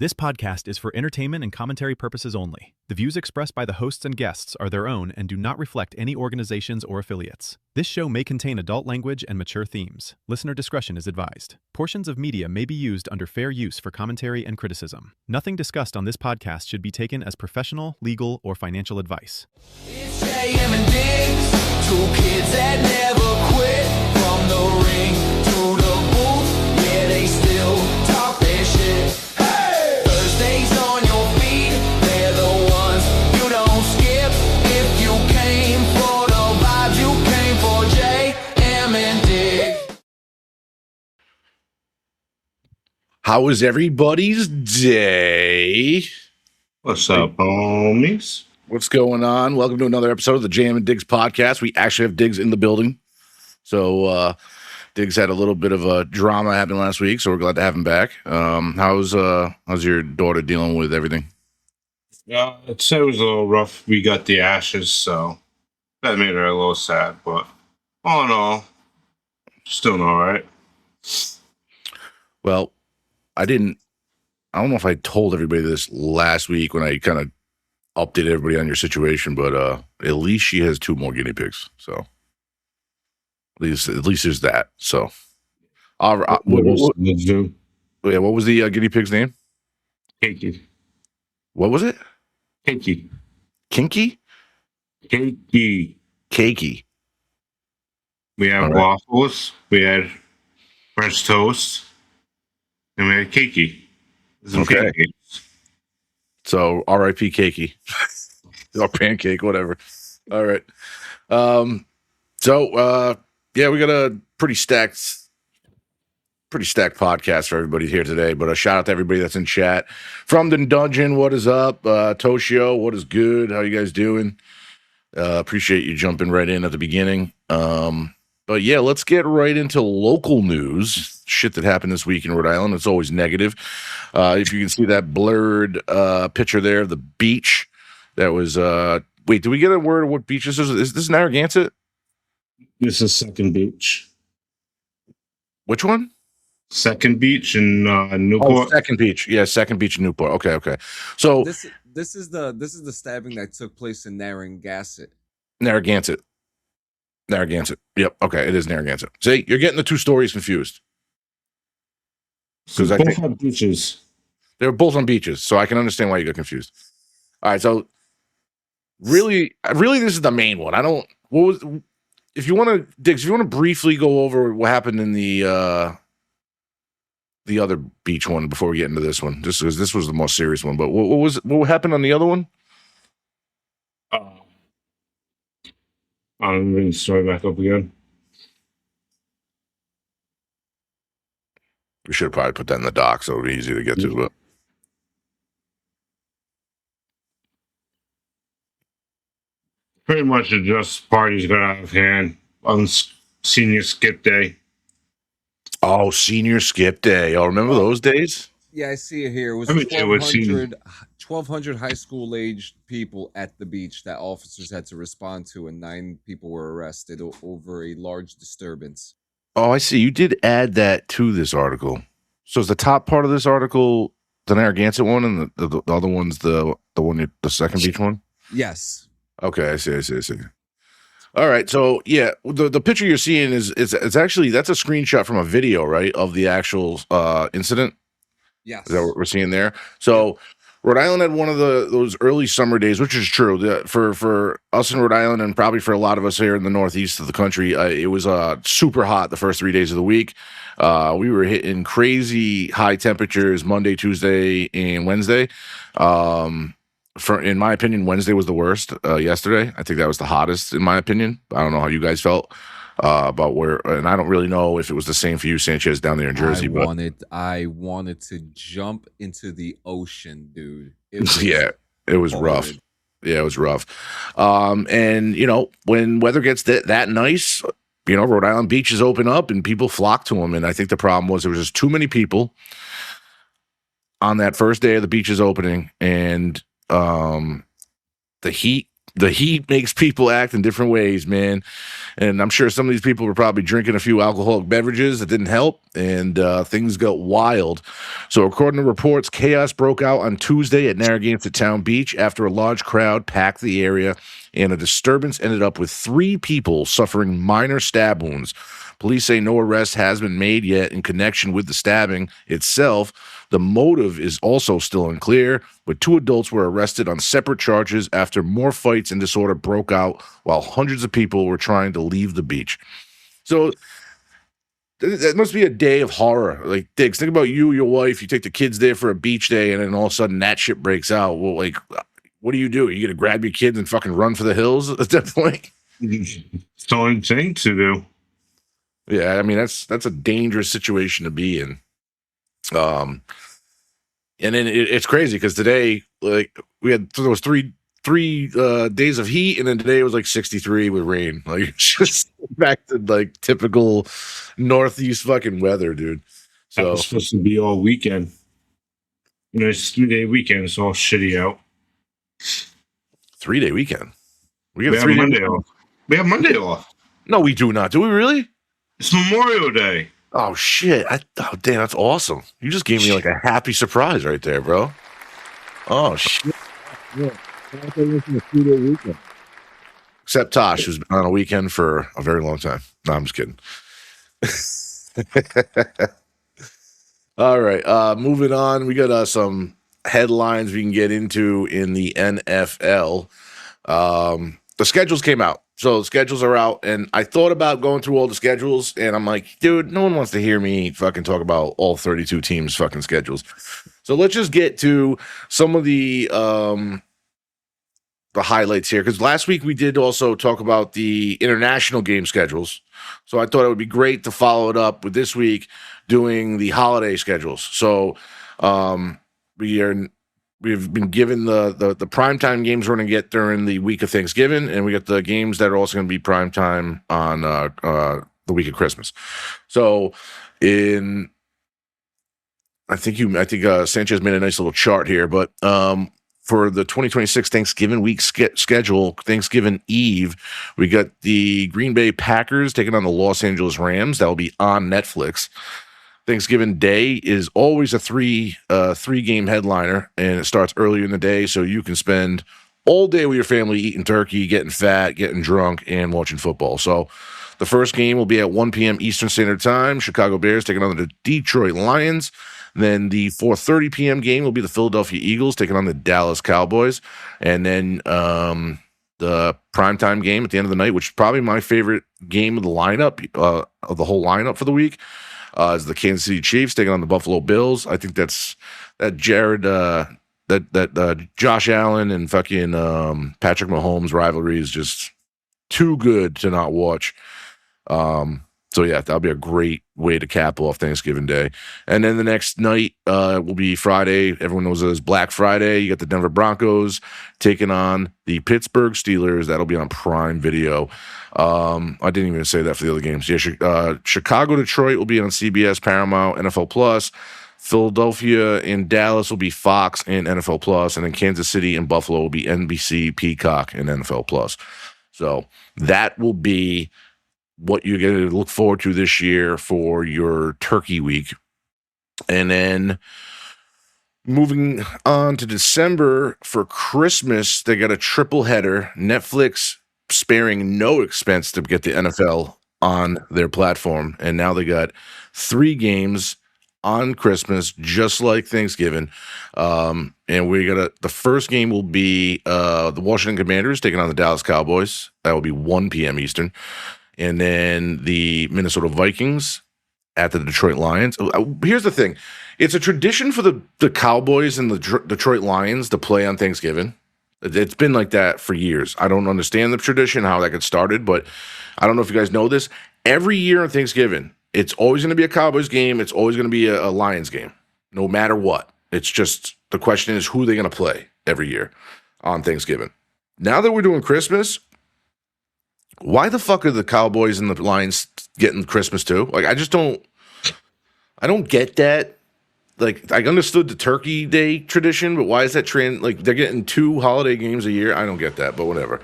This podcast is for entertainment and commentary purposes only. The views expressed by the hosts and guests are their own and do not reflect any organizations or affiliates. This show may contain adult language and mature themes. Listener discretion is advised. Portions of media may be used under fair use for commentary and criticism. Nothing discussed on this podcast should be taken as professional, legal, or financial advice. It's J.M. and Diggs, two kids that never quit. From the ring to the booth, yeah, they still talk their shit. Hey! Thursdays on your feed, they're the ones you don't skip. If you came for the vibes, you came for J.M. and Diggs. How was everybody's day? What's up, homies? What's going on? Welcome to another episode of the J.M. and Diggs podcast. We actually have Diggs in the building. So Diggs had a little bit of a drama happen last week, so we're glad to have him back. How's your daughter dealing with everything? Yeah, I'd say it was a little rough. We got the ashes, so that made her a little sad. But all in all, she's doing all right. Well, I don't know if I told everybody this last week when I kind of updated everybody on your situation, but at least she has 2 more guinea pigs. So at least there's that. So what was the guinea pig's name? Cakey. What was it? Cakey. Kinky? Cakey. Cakey. We had All right. waffles. We had French toast. And we had cakey. Some Okay. pancakes. So R.I.P. Cakey. Or pancake, whatever. All right. Yeah, we got a pretty stacked podcast for everybody here today. But a shout out to everybody that's in chat. From the dungeon, what is up? Toshio, what is good? How you guys doing? Appreciate you jumping right in at the beginning. But yeah, let's get right into local news. Shit that happened this week in Rhode Island. It's always negative. If you can see that blurred picture there of the beach. That was wait, do we get a word of what beach this is? Is this Narragansett? This is Second Beach. Which one? Second Beach in Oh, Newport. Second Beach. Yeah, Second Beach in Newport. Okay. So This is the stabbing that took place in Narragansett. Narragansett. Yep. Okay, it is Narragansett. See, you're getting the 2 stories confused. Because I Both think have beaches. they're both on beaches, so I can understand why you got confused. All right, so really, this is the main one. If you want to, Diggs, if you want to briefly go over what happened in the other beach one before we get into this one, just because this was the most serious one. But what happened on the other one? I'm bringing the story back up again. We should have probably put that in the doc so it'd be easy to get to. But Pretty much just parties got out of hand on senior skip day. oh, senior skip day. Oh, remember those days? Yeah, I see it here. It was Let me tell you what 1,200 high school-aged people at the beach that officers had to respond to, and 9 people were arrested over a large disturbance. Oh, I see. You did add that to this article. So is the top part of this article the Narragansett one, and the other one's the Second Beach one? Yes. Okay, I see. All right, so yeah, the picture you're seeing is actually that's a screenshot from a video, right, of the actual incident. Yes. Is that what we're seeing there? So Rhode Island had one of those early summer days, which is true. For us in Rhode Island, and probably for a lot of us here in the northeast of the country, it was super hot the first 3 days of the week. We were hitting crazy high temperatures Monday, Tuesday, and Wednesday. In my opinion, Wednesday was the worst. Yesterday, I think that was the hottest, in my opinion. I don't know how you guys felt about and I don't really know if it was the same for you, Sanchez, down there in Jersey. I wanted to jump into the ocean, dude. It was rough. Yeah, it was rough. And when weather gets that nice, Rhode Island beaches open up and people flock to them. And I think the problem was there was just too many people on that first day of the beaches opening, and the heat the heat makes people act in different ways, man. And I'm sure some of these people were probably drinking a few alcoholic beverages that didn't help, and things got wild. So according to reports, chaos broke out on Tuesday at Narragansett Town Beach after a large crowd packed the area, and a disturbance ended up with 3 people suffering minor stab wounds. Police say no arrest has been made yet in connection with the stabbing itself. The motive is also still unclear, but 2 adults were arrested on separate charges after more fights and disorder broke out while hundreds of people were trying to leave the beach. So that must be a day of horror. Like, Diggs, think about you, your wife, you take the kids there for a beach day, and then all of a sudden that shit breaks out. Well, like, what do? You going to grab your kids and fucking run for the hills at that point? It's the only thing to do. Yeah, I mean, that's a dangerous situation to be in. And then it's crazy because today, like, there was three days of heat, and then today it was like 63 with rain. Like, it's just back to like typical Northeast fucking weather, dude. So It's supposed to be all weekend. It's 3-day weekend. It's all shitty out. 3-day weekend. We We have have 3 Monday off. We have Monday off. No, we do not. Do we really? It's Memorial Day. Oh shit! Oh damn, that's awesome. You just gave me like a happy surprise right there, bro. Oh shit! Yeah. Except Tosh, who's been on a weekend for a very long time. No, I'm just kidding. All right, moving on. We got some headlines we can get into in the NFL. The schedules came out. So the schedules are out, and I thought about going through all the schedules, and I'm like, dude, no one wants to hear me fucking talk about all 32 teams' fucking schedules. So let's just get to some of the highlights here, because last week we did also talk about the international game schedules. So I thought it would be great to follow it up with this week doing the holiday schedules. So we've been given the primetime games we're going to get during the week of Thanksgiving, and we got the games that are also going to be primetime on the week of Christmas. So I think Sanchez made a nice little chart here, but for the 2026 Thanksgiving week schedule, Thanksgiving Eve, we got the Green Bay Packers taking on the Los Angeles Rams. That will be on Netflix. Thanksgiving Day is always a three game headliner, and it starts earlier in the day, so you can spend all day with your family eating turkey, getting fat, getting drunk, and watching football. So the first game will be at 1 p.m. Eastern Standard Time. Chicago Bears taking on the Detroit Lions. Then the 4:30 p.m. game will be the Philadelphia Eagles taking on the Dallas Cowboys. And then the primetime game at the end of the night, which is probably my favorite game of the lineup, of the whole lineup for the week, is the Kansas City Chiefs taking on the Buffalo Bills. I think that Josh Allen and fucking Patrick Mahomes rivalry is just too good to not watch. So yeah, that'll be a great way to cap off Thanksgiving Day. And then the next night will be Friday. Everyone knows it as Black Friday. You got the Denver Broncos taking on the Pittsburgh Steelers. That'll be on Prime Video. I didn't even say that for the other games. Yeah, Chicago, Detroit will be on CBS, Paramount, NFL Plus. Philadelphia and Dallas will be Fox and NFL Plus. And then Kansas City and Buffalo will be NBC, Peacock, and NFL Plus. So that will be what you're going to look forward to this year for your turkey week. And then moving on to December for Christmas, they got a triple header. Netflix sparing no expense to get the NFL on their platform. And now they got 3 games on Christmas, just like Thanksgiving. And the first game will be the Washington Commanders taking on the Dallas Cowboys. That will be 1 p.m. Eastern. And then the Minnesota Vikings at the Detroit Lions. Here's the thing. It's a tradition for the Cowboys and the Detroit Lions to play on Thanksgiving. It's been like that for years. I don't understand the tradition, how that got started, but I don't know if you guys know this. Every year on Thanksgiving, it's always going to be a Cowboys game. It's always going to be a Lions game, no matter what. It's just the question is who they're going to play every year on Thanksgiving. Now that we're doing Christmas, why the fuck are the Cowboys and the Lions getting Christmas too? Like, I don't get that. like I understood the Turkey Day tradition, but why is that like they're getting 2 holiday games a year? I don't get that, but whatever.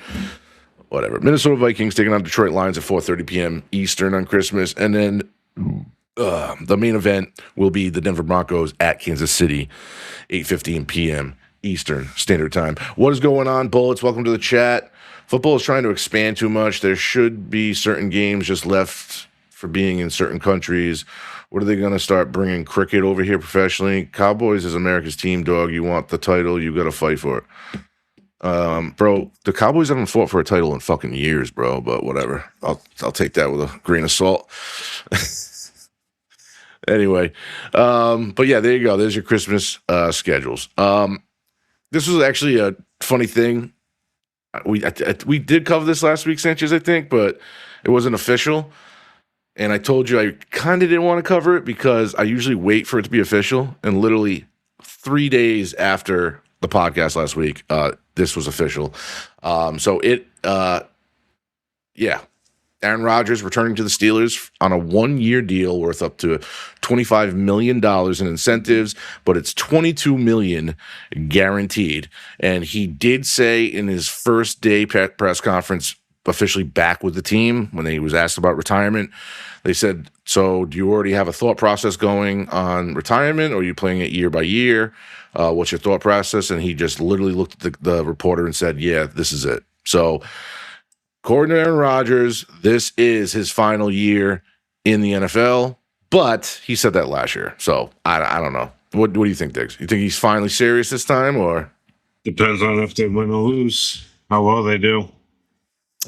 Minnesota Vikings taking on Detroit Lions at 4:30 p.m. Eastern on Christmas, and then the main event will be the Denver Broncos at Kansas City, 8:15 p.m. Eastern Standard Time. What is going on, Bullets? Welcome to the chat. Football is trying to expand too much. There should be certain games just left for being in certain countries. What are they going to start bringing cricket over here professionally? Cowboys is America's team, dog. You want the title, you got to fight for it. Bro, the Cowboys haven't fought for a title in fucking years, bro, but whatever. I'll take that with a grain of salt. Anyway, but yeah, there you go. There's your Christmas schedules. This was actually a funny thing. We did cover this last week, Sanchez, I think, but it wasn't official. And I told you I kind of didn't want to cover it because I usually wait for it to be official. And literally 3 days after the podcast last week, this was official. Aaron Rodgers returning to the Steelers on a 1-year deal worth up to $25 million in incentives, but it's $22 million guaranteed. And he did say in his first day press conference, officially back with the team, when he was asked about retirement, they said, so do you already have a thought process going on retirement, or are you playing it year by year? What's your thought process? And he just literally looked at the reporter and said, yeah, this is it. So according to Aaron Rodgers, this is his final year in the NFL, but he said that last year. So I don't know. What do you think, Diggs? You think he's finally serious this time, or? Depends on if they win or lose, how well they do.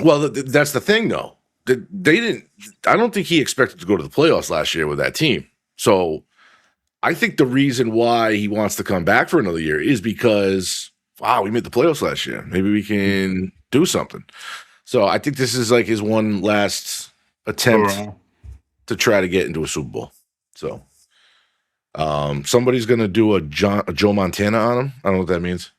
Well, that's the thing, though. They didn't. I don't think he expected to go to the playoffs last year with that team. So I think the reason why he wants to come back for another year is because, wow, we made the playoffs last year. Maybe we can do something. So I think this is like his one last attempt to try to get into a Super Bowl. So somebody's going to do a Joe Montana on him. I don't know what that means.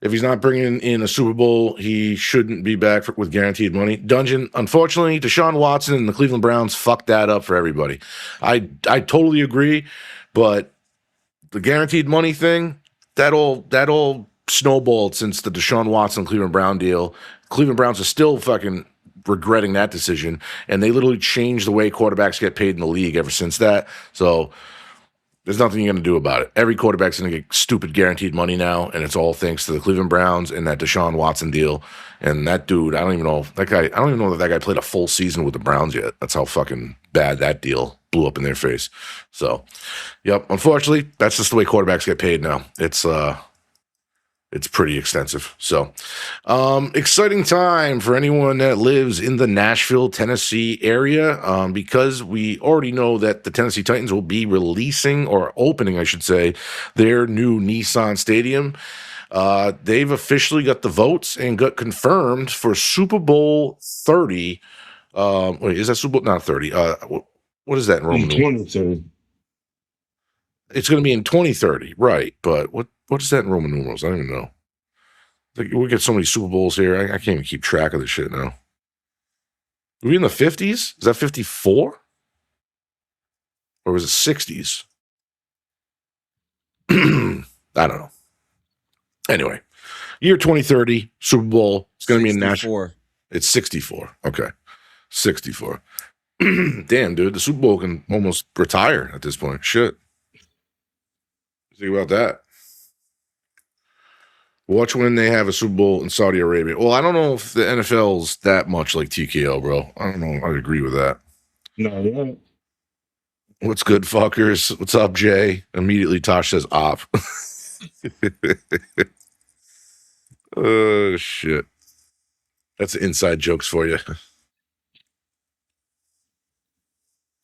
If he's not bringing in a Super Bowl, he shouldn't be back with guaranteed money. Dungeon, unfortunately, Deshaun Watson and the Cleveland Browns fucked that up for everybody. I totally agree, but the guaranteed money thing, that all snowballed since the Deshaun Watson Cleveland Brown deal. Cleveland Browns are still fucking regretting that decision, and they literally changed the way quarterbacks get paid in the league ever since that. So there's nothing you're going to do about it. Every quarterback's going to get stupid guaranteed money now, and it's all thanks to the Cleveland Browns and that Deshaun Watson deal. And that dude, I don't even know if that guy played a full season with the Browns yet. That's how fucking bad that deal blew up in their face. So, yep, unfortunately, that's just the way quarterbacks get paid now. It's pretty extensive. So, exciting time for anyone that lives in the Nashville, Tennessee area, because we already know that the Tennessee Titans will be releasing, or opening, I should say, their new Nissan Stadium. They've officially got the votes and got confirmed for Super Bowl 30. Wait, is that Super Bowl? Not 30. What is that in Roman numerals? 2030. It's going to be in 2030, right? But what is that in Roman numerals? I don't even know. We get so many Super Bowls here. I can't even keep track of this shit now. Are we in the 50s? Is that 54? Or was it 60s? I don't know. Anyway, year 2030, Super Bowl. It's going to be in Nashville. It's 64. Okay. 64. Damn, dude. The Super Bowl can almost retire at this point. Shit. Think about that. Watch when they have a Super Bowl in Saudi Arabia. Well, I don't know if the NFL's that much like TKO, bro. I don't know. I agree with that. No. What's good, fuckers? What's up, Jay? Immediately, Tosh says op. Oh, shit. That's inside jokes for you.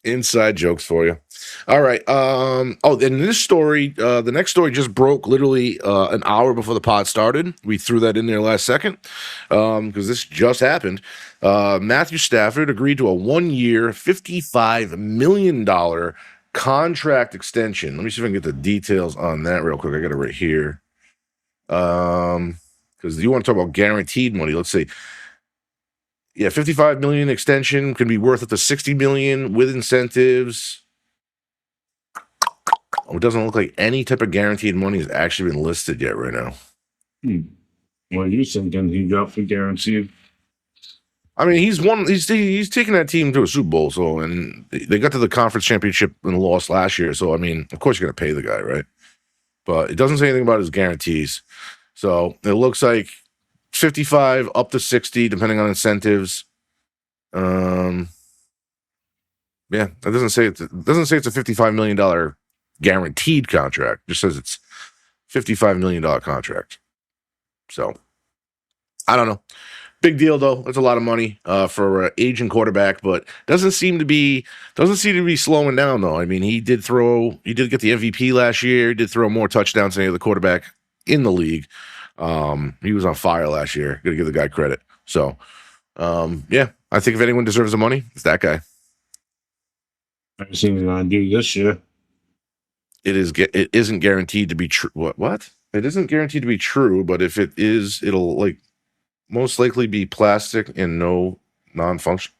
Inside jokes for you. All right. And this story, the next story just broke literally an hour before the pod started. We threw that in there last second because this just happened. Matthew Stafford agreed to a 1-year, $55 million contract extension. Let me see if I can get the details on that real quick. I got it right here. Because you want to talk about guaranteed money. Let's see. Yeah, 55 million extension can be worth up to 60 million with incentives. It doesn't look like any type of guaranteed money has actually been listed yet right now. What are you thinking he got for guaranteed? I mean, he's taking that team to a Super Bowl, so, and they got to the conference championship and lost last year. So, I mean, of course you're going to pay the guy, right? But it doesn't say anything about his guarantees. So it looks like 55 up to 60, depending on incentives. Yeah, it doesn't say it's a $55 million guaranteed contract. It just says it's $55 million contract. So I don't know. Big deal though. That's a lot of money for an aging quarterback, but doesn't seem to be slowing down though. I mean, he did get the MVP last year. He did throw more touchdowns than any other quarterback in the league. He was on fire last year. Got to give the guy credit. So, yeah, I think if anyone deserves the money, it's that guy. I've seen it on do this year. It isn't guaranteed to be true. What? It isn't guaranteed to be true, but if it is, it'll most likely be plastic and no non-function.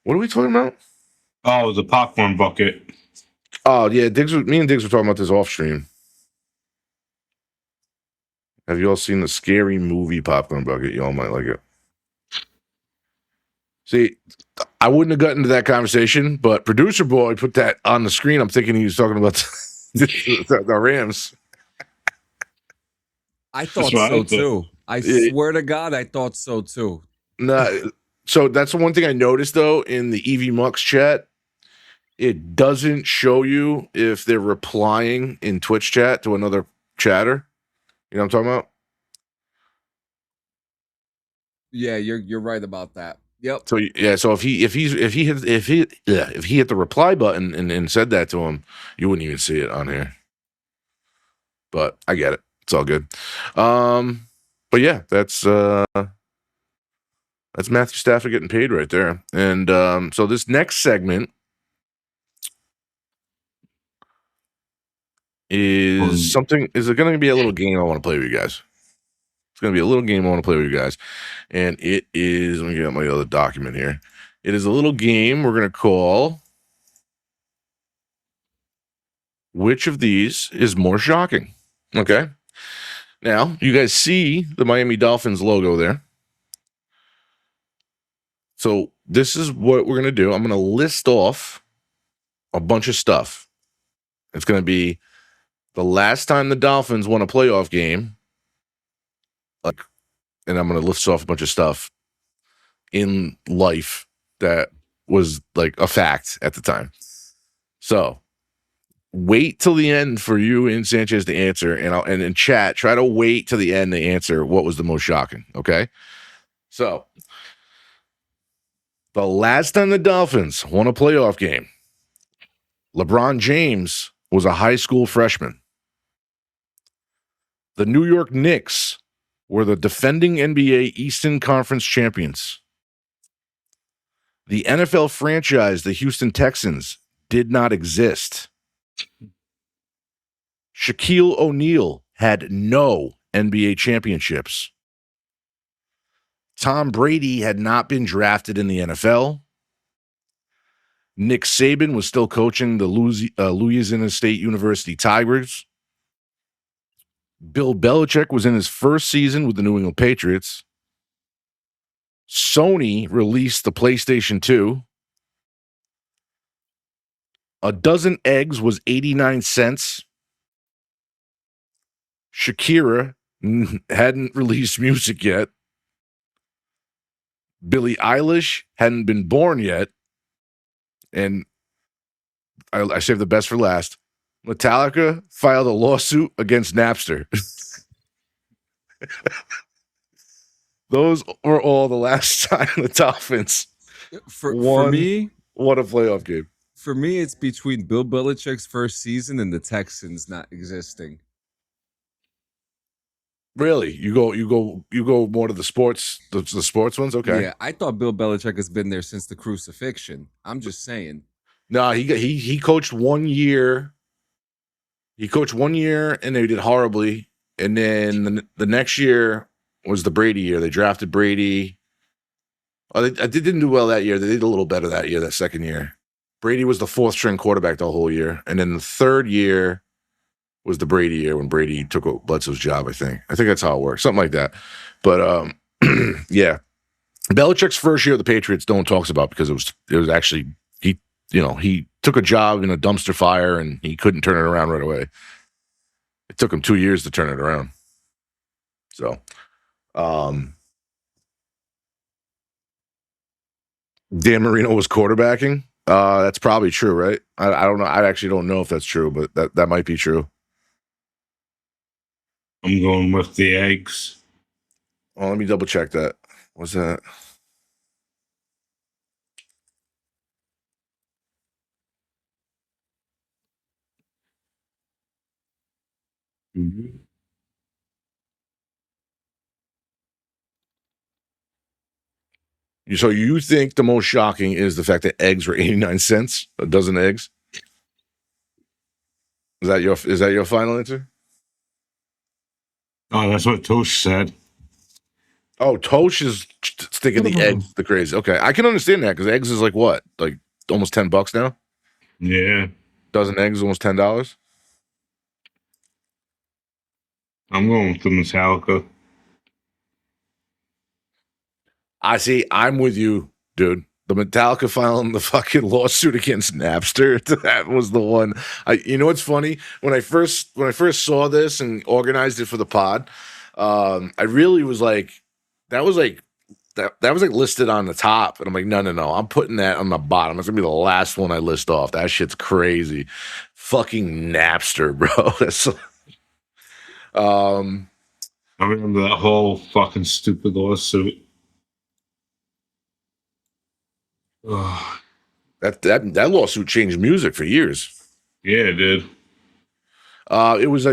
What are we talking about? Oh, the popcorn bucket. Oh yeah, me and Diggs were talking about this off stream. Have you all seen the Scary Movie popcorn bucket? Y'all might like it. See, I wouldn't have gotten into that conversation, but producer boy put that on the screen. I'm thinking he was talking about the Rams. I thought so too. I swear to God, I thought so too. No, so that's the one thing I noticed though in the EV Mux chat. It doesn't show you if they're replying in Twitch chat to another chatter. You know what I'm talking about? Yeah, you're right about that. Yep. So yeah, so if he hit the reply button and said that to him, you wouldn't even see it on here. But I get it. It's all good. But yeah, that's Matthew Stafford getting paid right there. And so this next segment is going to be a little game I want to play with you guys. It's going to be a little game I want to play with you guys. And it is, let me get my other document here. It is a little game we're going to call Which of These is More Shocking? Okay. Now, you guys see the Miami Dolphins logo there. So this is what we're going to do. I'm going to list off a bunch of stuff. It's going to be the last time the Dolphins won a playoff game. And I'm going to list off a bunch of stuff in life that was like a fact at the time. So wait till the end for you and Sanchez to answer, and in chat, try to wait till the end to answer what was the most shocking. Okay. So the last time the Dolphins won a playoff game, LeBron James was a high school freshman. The New York Knicks were the defending NBA Eastern Conference champions. The NFL franchise, the Houston Texans, did not exist. Shaquille O'Neal had no NBA championships. Tom Brady had not been drafted in the NFL. Nick Saban was still coaching the Louisiana State University Tigers. Bill Belichick was in his first season with the New England Patriots. Sony released the PlayStation 2. A dozen eggs was 89 cents. Shakira hadn't released music yet. Billie Eilish hadn't been born yet. And I saved the best for last. Metallica filed a lawsuit against Napster. Those were all the last time the Dolphins for me, what a playoff game. For me, it's between Bill Belichick's first season and the Texans not existing. Really? You go more to the sports ones? Okay. Yeah, I thought Bill Belichick has been there since the crucifixion. I'm just saying. No, he coached 1 year. He coached 1 year and they did horribly. And then the next year was the Brady year. They drafted Brady. They didn't do well that year. They did a little better that year, that second year. Brady was the fourth string quarterback the whole year. And then the third year was the Brady year when Brady took Bledsoe's job, I think. I think that's how it works. Something like that. But yeah. Belichick's first year of the Patriots, no one talks about because it was actually he took a job in a dumpster fire and he couldn't turn it around right away. It took him 2 years to turn it around. So Dan Marino was quarterbacking. That's probably true, right? I don't know. I actually don't know if that's true, but that might be true. I'm going with the eggs. Oh, let me double check that. What's that? Mm-hmm. So you think the most shocking is the fact that eggs were 89 cents, a dozen eggs? Is that your final answer? Oh, that's what Tosh said. Oh, Tosh is thinking the eggs, the crazy. Okay, I can understand that because eggs is like what, like almost $10 now. Yeah, Dozen eggs, almost $10. I'm going with the Metallica. I see. I'm with you, dude. The Metallica filing the fucking lawsuit against Napster. That was the one. You know what's funny? When I first saw this and organized it for the pod, I really was like, that was like listed on the top, and I'm like, no, I'm putting that on the bottom. It's gonna be the last one I list off. That shit's crazy. Fucking Napster, bro. That's I remember that whole fucking stupid lawsuit. Ugh. That lawsuit changed music for years. Yeah, it did. It was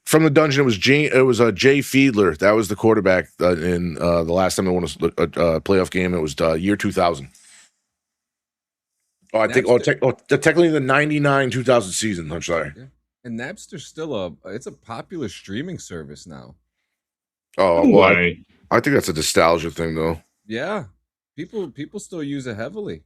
from the dungeon. It was Jay Fiedler. That was the quarterback in the last time they won a playoff game. It was year 2000. Oh, I think. Technically the 99-2000 season. I'm sorry. Yeah. And Napster's still it's a popular streaming service now. Oh, well, I think that's a nostalgia thing, though. Yeah, people still use it heavily.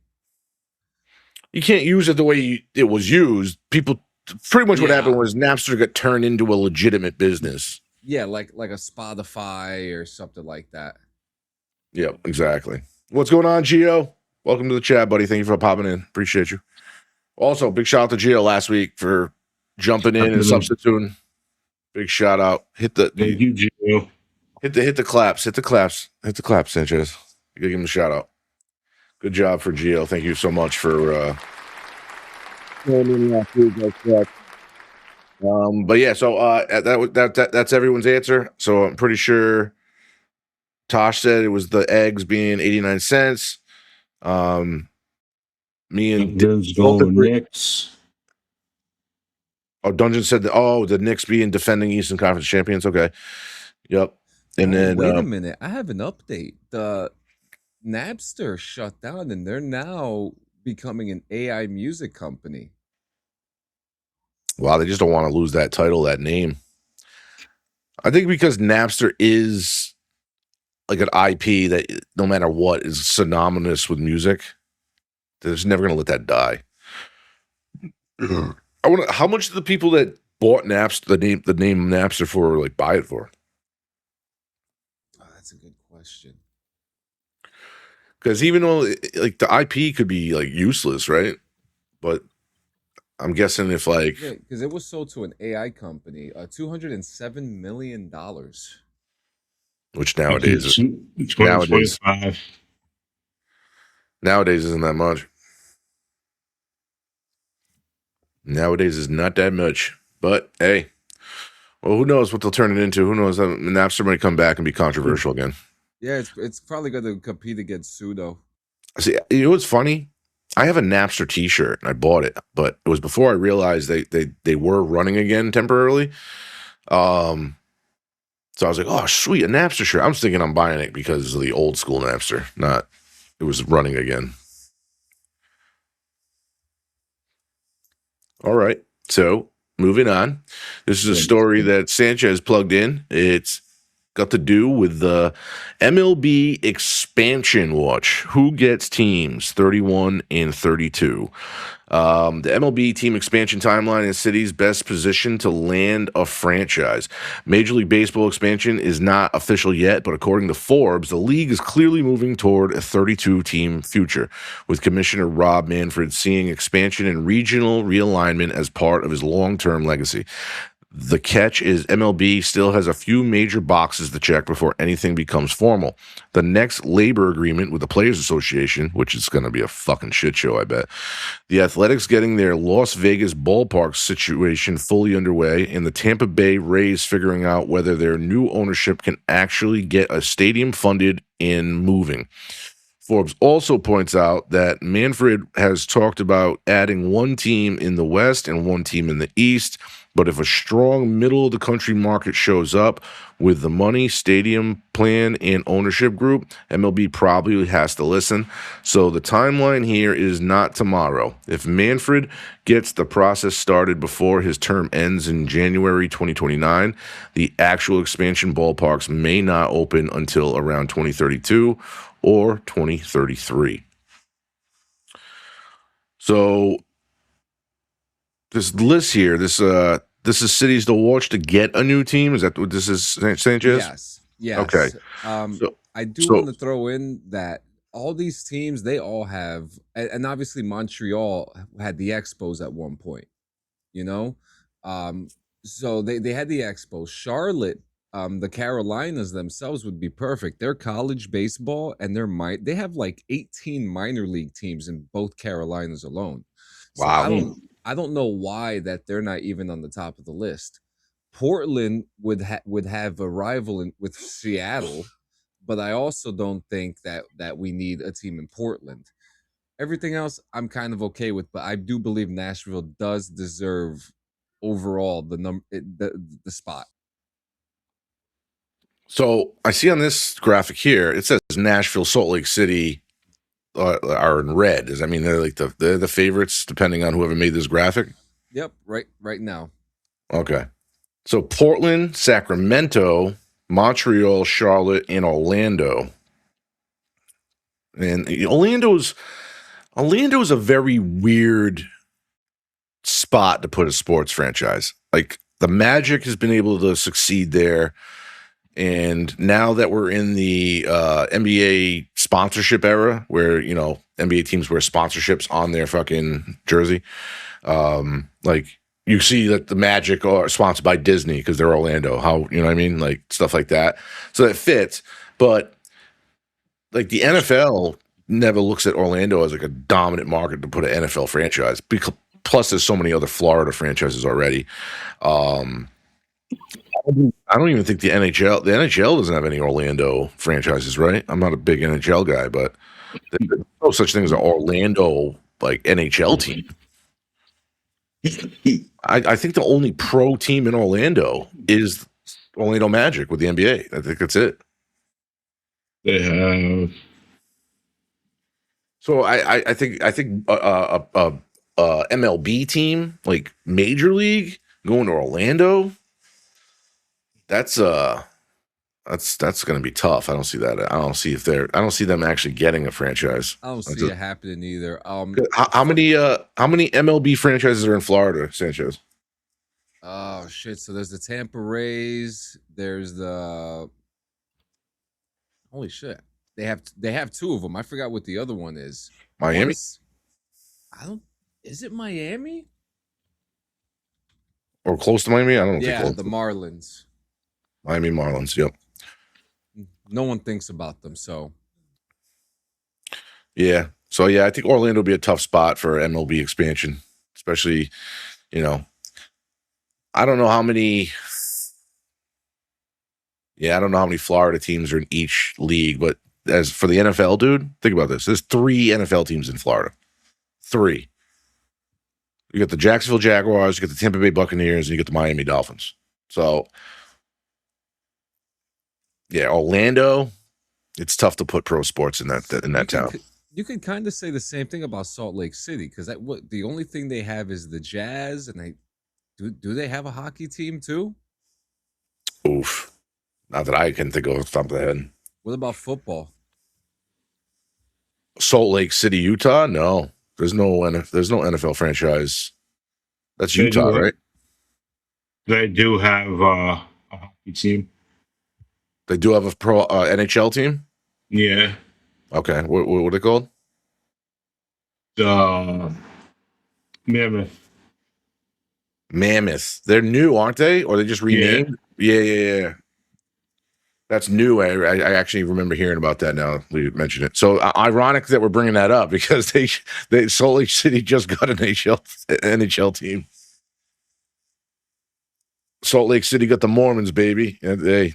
You can't use it the way it was used. People, pretty much what happened was Napster got turned into a legitimate business. Yeah, like a Spotify or something like that. Yep, exactly. What's going on, Gio? Welcome to the chat, buddy. Thank you for popping in. Appreciate you. Also, big shout out to Gio last week for jumping in and substituting. Big shout out. Thank you, Gio. Hit the claps. Hit the claps, Sanchez. You gotta give him a shout out. Good job for Gio. Thank you so much for but yeah, so that's everyone's answer. So I'm pretty sure Tosh said it was the eggs being 89 cents. Me and Knicks. Oh, Dungeon said the Knicks being defending Eastern Conference champions. Okay. Yep. And then wait a minute, I have an update. The Napster shut down and they're now becoming an AI music company. Wow, they just don't want to lose that title, that name. I think because Napster is like an IP that no matter what is synonymous with music, they're just never going to let that die. How much do the people that bought Napster, the name Napster for, like buy it for? Oh, that's a good question. Because even though like the IP could be like useless, right? But I'm guessing if like because it was sold to an AI company, $207 million. Which nowadays isn't that much. Nowadays is not that much. But hey, well, who knows what they'll turn it into? Who knows? Napster might come back and be controversial again. Yeah, it's probably going to compete against Pseudo. See, you know what's funny? I have a Napster T-shirt and I bought it, but it was before I realized they were running again temporarily. So I was like, oh sweet, a Napster shirt. I'm thinking I'm buying it because of the old school Napster, not it was running again. All right, so moving on. This is a story that Sanchez plugged in. It's got to do with the MLB expansion watch. Who gets teams 31 and 32? The MLB team expansion timeline and cities best positioned to land a franchise. Major League Baseball expansion is not official yet, but according to Forbes, the league is clearly moving toward a 32-team future, with Commissioner Rob Manfred seeing expansion and regional realignment as part of his long-term legacy. The catch is MLB still has a few major boxes to check before anything becomes formal. The next labor agreement with the Players Association, which is going to be a fucking shit show, I bet. The Athletics getting their Las Vegas ballpark situation fully underway, and the Tampa Bay Rays figuring out whether their new ownership can actually get a stadium funded and moving. Forbes also points out that Manfred has talked about adding one team in the West and one team in the East, but if a strong middle-of-the-country market shows up with the money, stadium plan, and ownership group, MLB probably has to listen. So the timeline here is not tomorrow. If Manfred gets the process started before his term ends in January 2029, the actual expansion ballparks may not open until around 2032 or 2033. So this list here, this is cities to watch to get a new team. Is that what this is, Sanchez? Yes. Okay. I do want to throw in that all these teams, they all have, and obviously Montreal had the Expos at one point, you know? So they had the Expos. Charlotte, the Carolinas themselves would be perfect. They're college baseball, and they have like 18 minor league teams in both Carolinas alone. So Wow. I don't know why that they're not even on the top of the list. Portland would have a rival with Seattle, but I also don't think that we need a team in Portland. Everything else I'm kind of okay with, but I do believe Nashville does deserve overall the spot. So I see on this graphic here, it says Nashville, Salt Lake City are in red. They're like they're the favorites depending on whoever made this graphic. Yep, right now. Okay. So Portland, Sacramento, Montreal, Charlotte, and Orlando. And Orlando's a very weird spot to put a sports franchise. Like the Magic has been able to succeed there. And now that we're in the NBA sponsorship era where, NBA teams wear sponsorships on their fucking jersey, like you see that the Magic are sponsored by Disney because they're Orlando. How, you know what I mean? Like stuff like that. So that fits. But like the NFL never looks at Orlando as like a dominant market to put an NFL franchise. Plus, there's so many other Florida franchises already. I don't even think the NHL doesn't have any Orlando franchises, right? I'm not a big NHL guy, but there's no such thing as an Orlando like NHL team. I think the only pro team in Orlando is Orlando Magic with the NBA. I think that's it. They have. So I think MLB team like Major League going to Orlando. That's going to be tough. I don't see that. I don't see them actually getting a franchise. I don't see it happening either. How many MLB franchises are in Florida, Sanchez? Oh shit! So there's the Tampa Rays. There's the holy shit. They have two of them. I forgot what the other one is. Miami. Is it Miami or close to Miami? I don't know. Yeah, the Marlins. Miami Marlins, yep. No one thinks about them, so. Yeah. So, yeah, I think Orlando will be a tough spot for MLB expansion, especially, I don't know how many Florida teams are in each league, but as for the NFL, dude, think about this. There's 3 NFL teams in Florida. 3. You got the Jacksonville Jaguars, you got the Tampa Bay Buccaneers, and you got the Miami Dolphins. So, yeah, Orlando, it's tough to put pro sports in that town. You could kind of say the same thing about Salt Lake City because the only thing they have is the Jazz, and do they have a hockey team too? Oof. Not that I can think of off the top of the head. What about football? Salt Lake City, Utah? No. There's no NFL franchise. That's Utah, right? They do have a hockey team. They do have a pro NHL team? Yeah. Okay. What are they called? Mammoth. Mammoth. They're new, aren't they? Or they just renamed? Yeah. That's new. I actually remember hearing about that now that you mentioned it. So ironic that we're bringing that up because they Salt Lake City just got an NHL team. Salt Lake City got the Mormons, baby. And I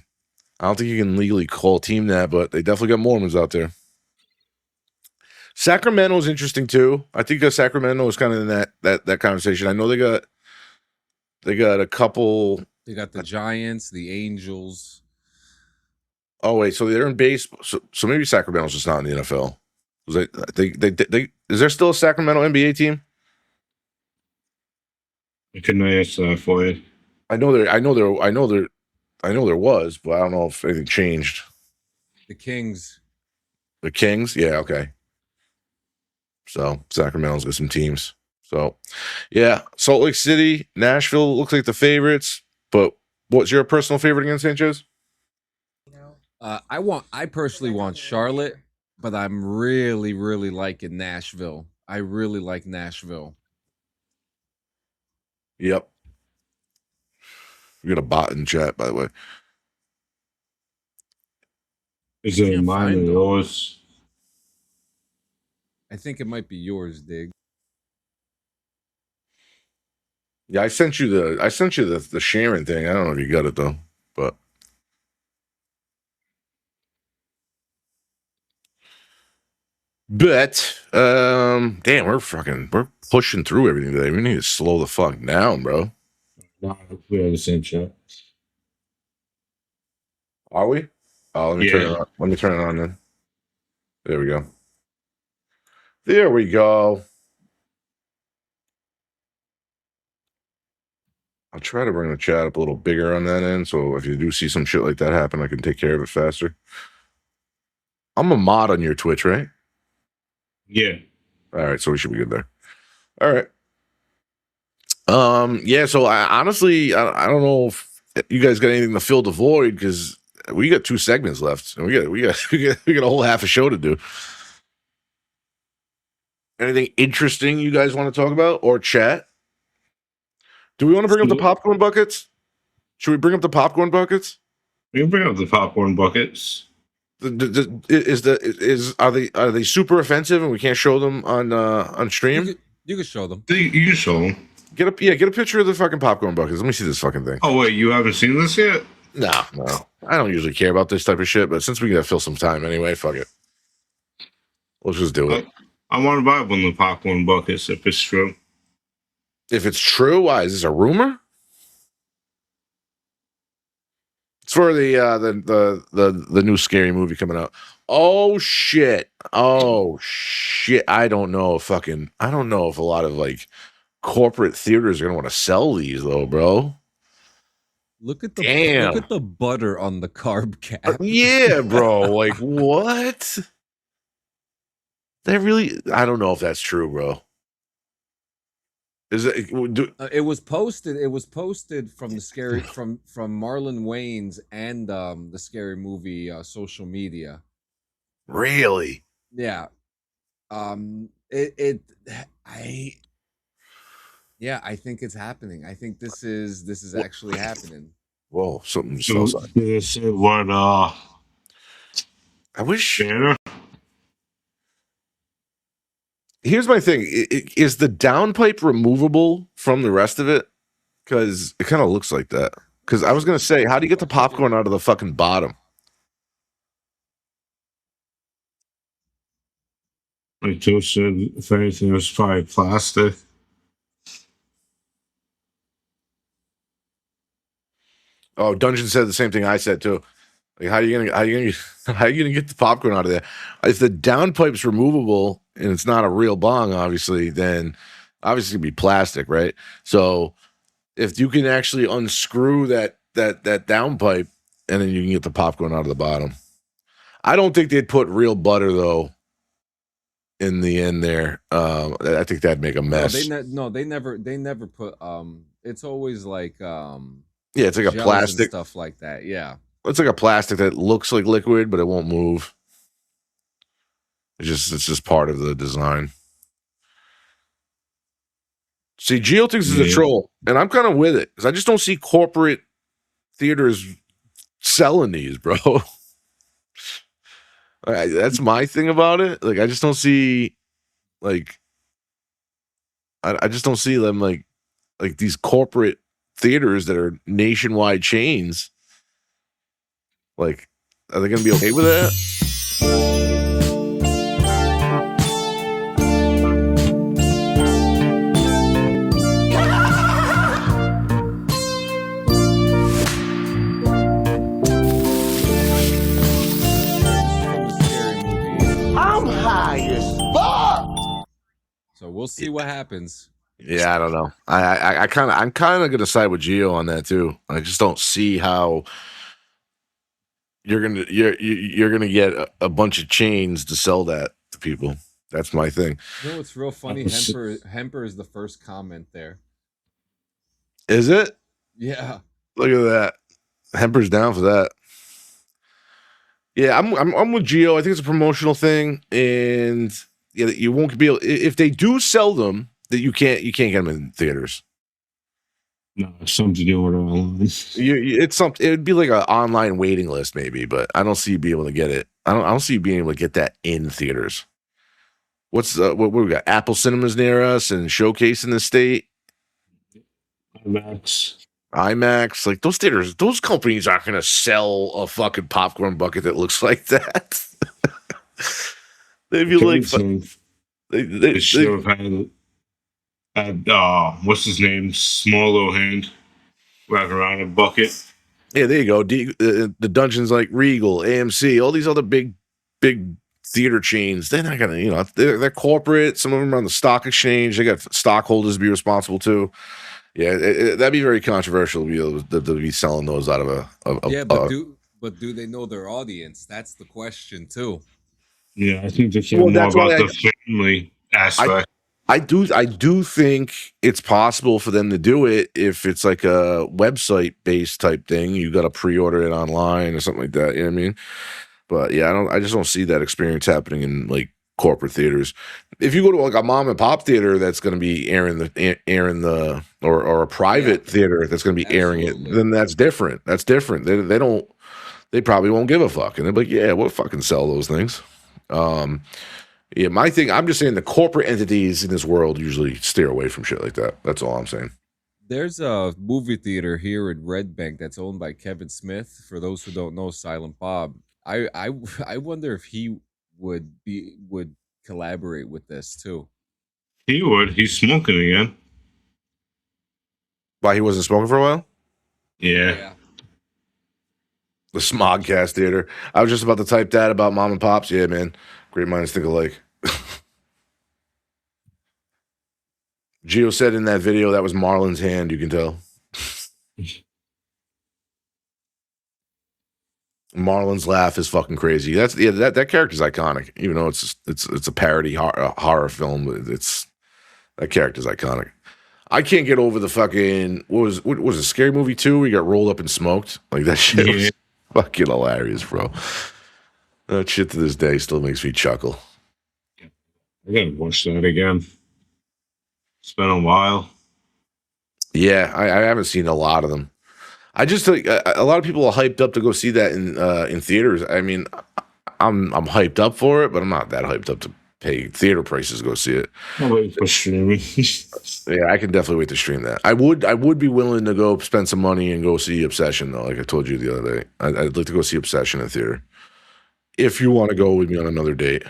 don't think you can legally call a team that, but they definitely got Mormons out there. Sacramento is interesting too. I think Sacramento is kind of in that conversation. I know they got a couple. They got the Giants, the Angels. Oh wait, so they're in baseball. So maybe Sacramento's just not in the NFL. Is there still a Sacramento NBA team? I couldn't answer that for you. I know there was, but I don't know if anything changed. The Kings. The Kings? Yeah, okay. So Sacramento's got some teams. So yeah, Salt Lake City, Nashville looks like the favorites. But what's your personal favorite against Sanchez? I personally want Charlotte, but I'm really, really liking Nashville. I really like Nashville. Yep. We got a bot in chat, by the way. Is it mine or yours? I think it might be yours, Dig. Yeah, I sent you the Sharon thing. I don't know if you got it though, but damn, we're pushing through everything today. We need to slow the fuck down, bro. No, we have the same chat. Are we? Oh, let me turn it on. Let me turn it on then. There we go. There we go. I'll try to bring the chat up a little bigger on that end, so if you do see some shit like that happen, I can take care of it faster. I'm a mod on your Twitch, right? Yeah. All right, so we should be good there. All right. Yeah, so I honestly I don't know if you guys got anything to fill the void because we got 2 segments left and we got a whole half a show to do. Anything interesting you guys want to talk about or chat? Do we want to bring up the popcorn buckets? Should we bring up the popcorn buckets? We can bring up the popcorn buckets. Are they super offensive and we can't show them on stream? You can show them. You can show them. Get a picture of the fucking popcorn buckets. Let me see this fucking thing. Oh wait, you haven't seen this yet? No. I don't usually care about this type of shit, but since we gotta fill some time anyway, fuck it. Let's just do it. I want to buy one of the popcorn buckets if it's true. If it's true, why is this a rumor? It's for the new scary movie coming out. Oh shit! I don't know if a lot of like corporate theaters are gonna want to sell these though, bro. Look at the butter on the carb cap. Yeah, bro. Like what? That really? I don't know if that's true, bro. Is it? It was posted. It was posted from the scary from Marlon Wayans and the scary movie social media. Really? Yeah. I think it's happening. I think this is actually happening. Whoa, something So smells like. this is what I wish. Shanna? Here's my thing: is the downpipe removable from the rest of it? Because it kind of looks like that. Because I was gonna say, how do you get the popcorn out of the fucking bottom? Like Joe said, if anything, it was probably plastic. Oh, Dungeon said the same thing I said too. Like, how are you gonna get the popcorn out of there? If the downpipe's removable and it's not a real bong, obviously, then obviously it'd be plastic, right? So if you can actually unscrew that downpipe and then you can get the popcorn out of the bottom. I don't think they'd put real butter though in the end there. I think that'd make a mess. They never put it's always like yeah, it's like a plastic stuff like that. Yeah. It's like a plastic that looks like liquid, but it won't move. It's just part of the design. See, Gio thinks it's a troll, and I'm kind of with it because I just don't see corporate theaters selling these, bro. That's my thing about it. Like, I just don't see, like, I just don't see them like these corporate theaters that are nationwide chains. Like, are they going to be okay with that? I'm high as fuck. So we'll see what happens. Yeah, I don't know. I'm kind of gonna side with Gio on that too. I just don't see how you're gonna get a bunch of chains to sell that to people. That's my thing. You know what's real funny? Hemper is the first comment there. Is it? Yeah. Look at that. Hemper's down for that. Yeah, I'm with Gio. I think it's a promotional thing, and yeah, you won't be able if they do sell them. That you can't get them in theaters. No, something to do with online. It's something. It would be like an online waiting list, maybe, but I don't see you being able to get it. I don't see you being able to get that in theaters. What we got? Apple Cinemas near us and Showcase in the state. IMAX, like those theaters, those companies aren't going to sell a fucking popcorn bucket that looks like that. They'd be like, they should have had what's his name? Small little hand wrapped around a bucket. Yeah, there you go. The dungeons like Regal, AMC, all these other big theater chains. They're not gonna, they're corporate. Some of them are on the stock exchange. They got stockholders to be responsible too. Yeah, that'd be very controversial to be selling those out of a but do they know their audience? That's the question too. Yeah, I think they care more about the family aspect. I do think it's possible for them to do it if it's like a website based type thing. You got to pre-order it online or something like that. You know what I mean? But yeah, I just don't see that experience happening in like corporate theaters. If you go to like a mom and pop theater that's going to be airing the or a private theater that's going to be airing it, then that's different. That's different. They probably won't give a fuck, and they're like, yeah, we'll fucking sell those things. Yeah, my thing, I'm just saying the corporate entities in this world usually steer away from shit like that. That's all I'm saying. There's a movie theater here in Red Bank that's owned by Kevin Smith. For those who don't know, Silent Bob. I wonder if he would collaborate with this too. He would. He's smoking again. Why, he wasn't smoking for a while? Yeah. The Smogcast Theater. I was just about to type that about mom and pops. Yeah, man. Great minds think alike. Gio said in that video that was Marlon's hand, you can tell. Marlon's laugh is fucking crazy. That character's iconic, even though it's a parody horror film. That character's iconic. I can't get over the fucking what was it, Scary Movie 2 where he got rolled up and smoked? Like that shit was fucking hilarious, bro. That shit to this day still makes me chuckle. I gotta watch that again. It's been a while. Yeah, I haven't seen a lot of them. I just think a lot of people are hyped up to go see that in theaters. I mean, I'm hyped up for it, but I'm not that hyped up to pay theater prices to go see it. I'll wait for streaming. Yeah, I can definitely wait to stream that. I would be willing to go spend some money and go see Obsession though. Like I told you the other day, I'd like to go see Obsession in theater. If you want to go with me on another date,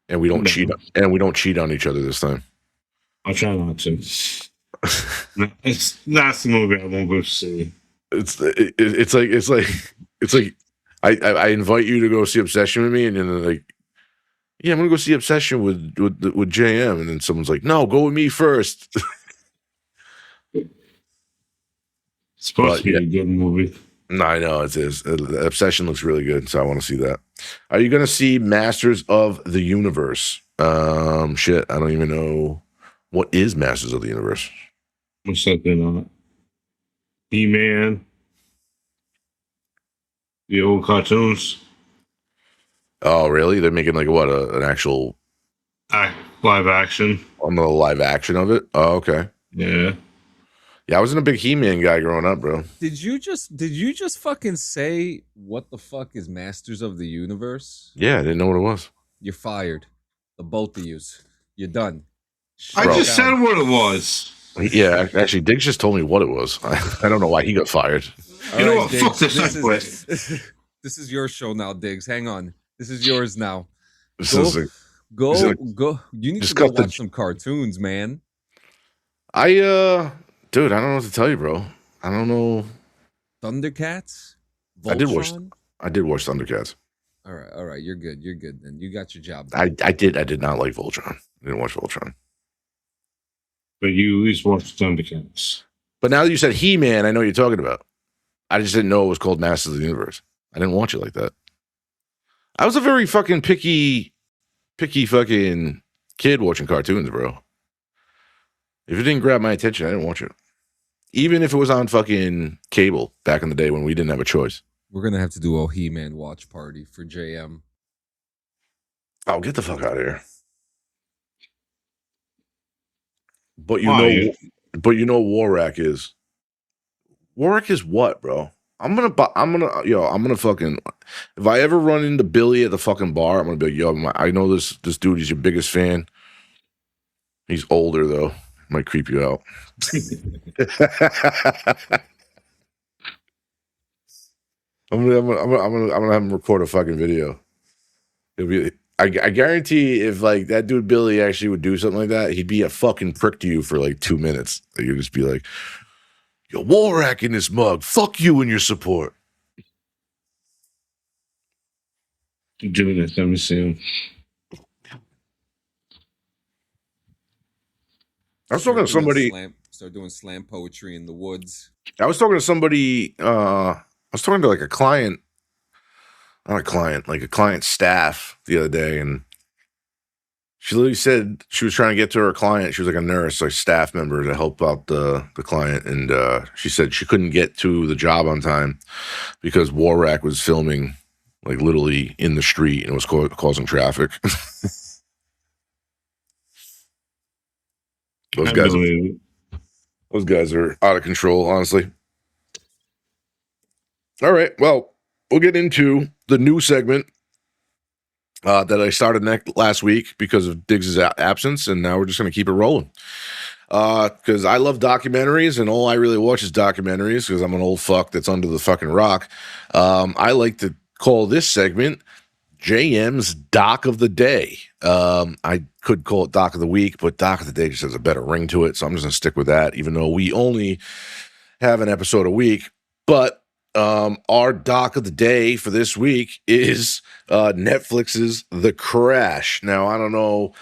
and we don't cheat on each other this time. I'll try not to. It's not the movie I won't go see. It's like I invite you to go see Obsession with me, and then like, yeah, I'm gonna go see Obsession with JM, and then someone's like, no, go with me first. It's supposed to be a good movie. No, I know it is. The Obsession looks really good, so I want to see that. Are you going to see Masters of the Universe? Shit, I don't even know what is Masters of the Universe. What's something on it? He-Man. The old cartoons. Oh, really? They're making like what an actual Live action. on the live action of it. Oh, okay. Yeah. Yeah, I wasn't a big He-Man guy growing up, bro. Did you just fucking say what the fuck is Masters of the Universe? Yeah, I didn't know what it was. You're fired. The both of yous. You're done. I Bro. just said what it was. Yeah, actually, Diggs just told me what it was. I don't know why he got fired. All You know right, what? Diggs, Fuck this this segue. is this is your show now, Diggs. Hang on. This is yours now. This Go, is go, this is a- go. You need to just go got the- watch some cartoons, man. Dude, I don't know what to tell you, bro. I don't know. Thundercats? Voltron? I did watch Thundercats. All right. You're good. You're good then. You got your job. I did not like Voltron. I didn't watch Voltron. But you at least watched Thundercats. But now that you said He-Man, I know what you're talking about. I just didn't know it was called Masters of the Universe. I didn't watch it like that. I was a very fucking picky fucking kid watching cartoons, bro. If it didn't grab my attention, I didn't watch it. Even if it was on fucking cable back in the day when we didn't have a choice. We're gonna have to do a He-Man watch party for JM. Oh, get the fuck out of here. But you Why? know Warrack is. Warrack is what, bro? I'm gonna fucking, if I ever run into Billy at the fucking bar, I'm gonna be like, yo, I know this dude, he's your biggest fan. He's older though. Might creep you out. I'm gonna have him record a fucking video. It'll be, I guarantee if like that dude Billy actually would do something like that, he'd be a fucking prick to you for like 2 minutes. Like, you'd just be like, yo, Warrack in this mug. Fuck you and your support. Doing it. Let me see him. I was talking to somebody. Start doing slam poetry in the woods. I was talking to somebody. I was talking to like a client, not a client, like a client staff the other day, and she literally said she was trying to get to her client. She was like a nurse, like staff member to help out the client, and she said she couldn't get to the job on time because Warrack was filming like literally in the street and was causing traffic. Those guys are out of control, honestly. All right, well, we'll get into the new segment that I started last week because of Diggs' absence, and now we're just going to keep it rolling. Because I love documentaries, and all I really watch is documentaries because I'm an old fuck that's under the fucking rock. I like to call this segment JM's Doc of the Day. I could call it Doc of the Week, but Doc of the Day just has a better ring to it, so I'm just going to stick with that, even though we only have an episode a week. But our Doc of the Day for this week is Netflix's The Crash. Now, I don't know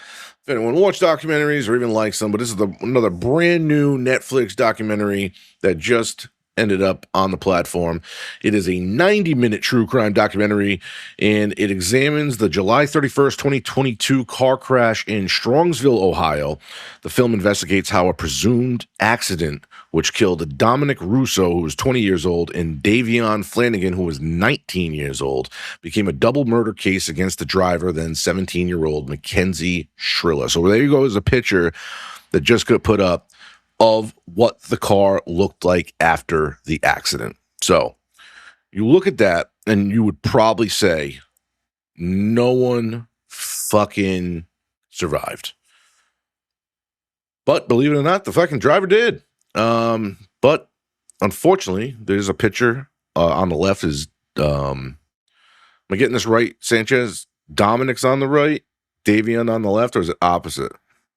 if anyone watched documentaries or even likes them, but this is another brand new Netflix documentary that just ended up on the platform. It is a 90-minute true crime documentary, and it examines the July 31st, 2022 car crash in Strongsville, Ohio. The film investigates how a presumed accident which killed Dominic Russo, who was 20 years old, and Davion Flanagan, who was 19 years old, became a double murder case against the driver, then 17-year-old Mackenzie Shrilla. So there you go, is a picture that just got put up of what the car looked like after the accident. So you look at that and you would probably say no one fucking survived. But believe it or not, the fucking driver did. But unfortunately, there's a picture on the left is, am I getting this right, Sanchez? Dominic's on the right, Davion on the left, or is it opposite?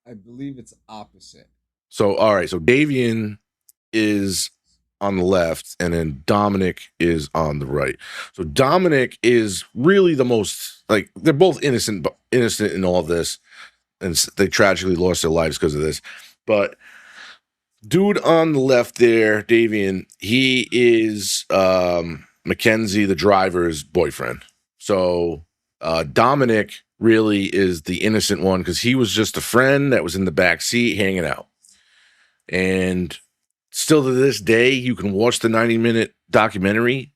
I believe it's opposite. So, all right. So Davion is on the left, and then Dominic is on the right. So Dominic is really the most, like, they're both innocent in all of this, and they tragically lost their lives because of this. But dude on the left there, Davian, he is Mackenzie, the driver's boyfriend. So Dominic really is the innocent one because he was just a friend that was in the back seat hanging out. And still to this day, you can watch the 90-minute documentary.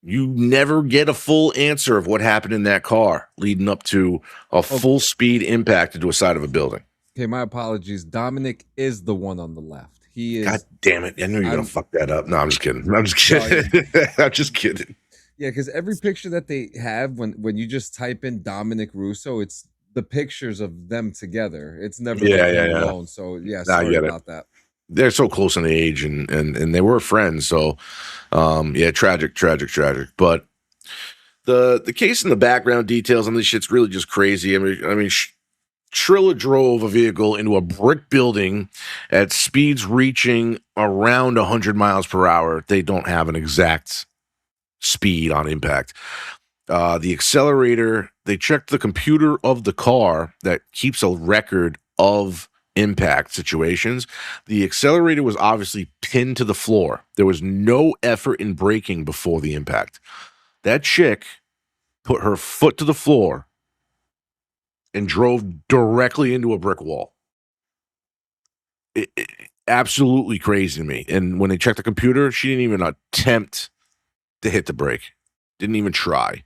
You never get a full answer of what happened in that car leading up to a full speed impact into a side of a building. Okay, my apologies. Dominic is the one on the left. He is. God damn it. I knew you were going to fuck that up. No, I'm just kidding. I'm just kidding. I'm just kidding. Yeah, because every picture that they have when you just type in Dominic Russo, it's the pictures of them together. It's never alone. So yeah, sorry about that. They're so close in age and they were friends. So yeah, tragic. But the case in the background details on this shit's really just crazy. I mean, Triller drove a vehicle into a brick building at speeds reaching around 100 miles per hour. They don't have an exact speed on impact. The accelerator, they checked the computer of the car that keeps a record of impact situations. The accelerator was obviously pinned to the floor. There was no effort in braking before the impact. That chick put her foot to the floor and drove directly into a brick wall. It absolutely crazy to me. And when they checked the computer, she didn't even attempt to hit the brake. Didn't even try.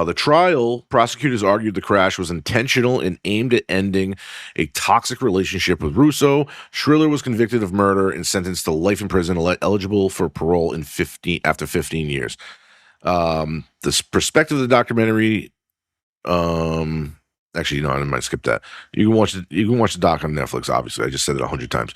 The trial, prosecutors argued the crash was intentional and aimed at ending a toxic relationship with Russo. Triller was convicted of murder and sentenced to life in prison, eligible for parole after 15 years. The perspective of the documentary, actually, no, I might skip that. You can watch the doc on Netflix, obviously. I just said it 100 times.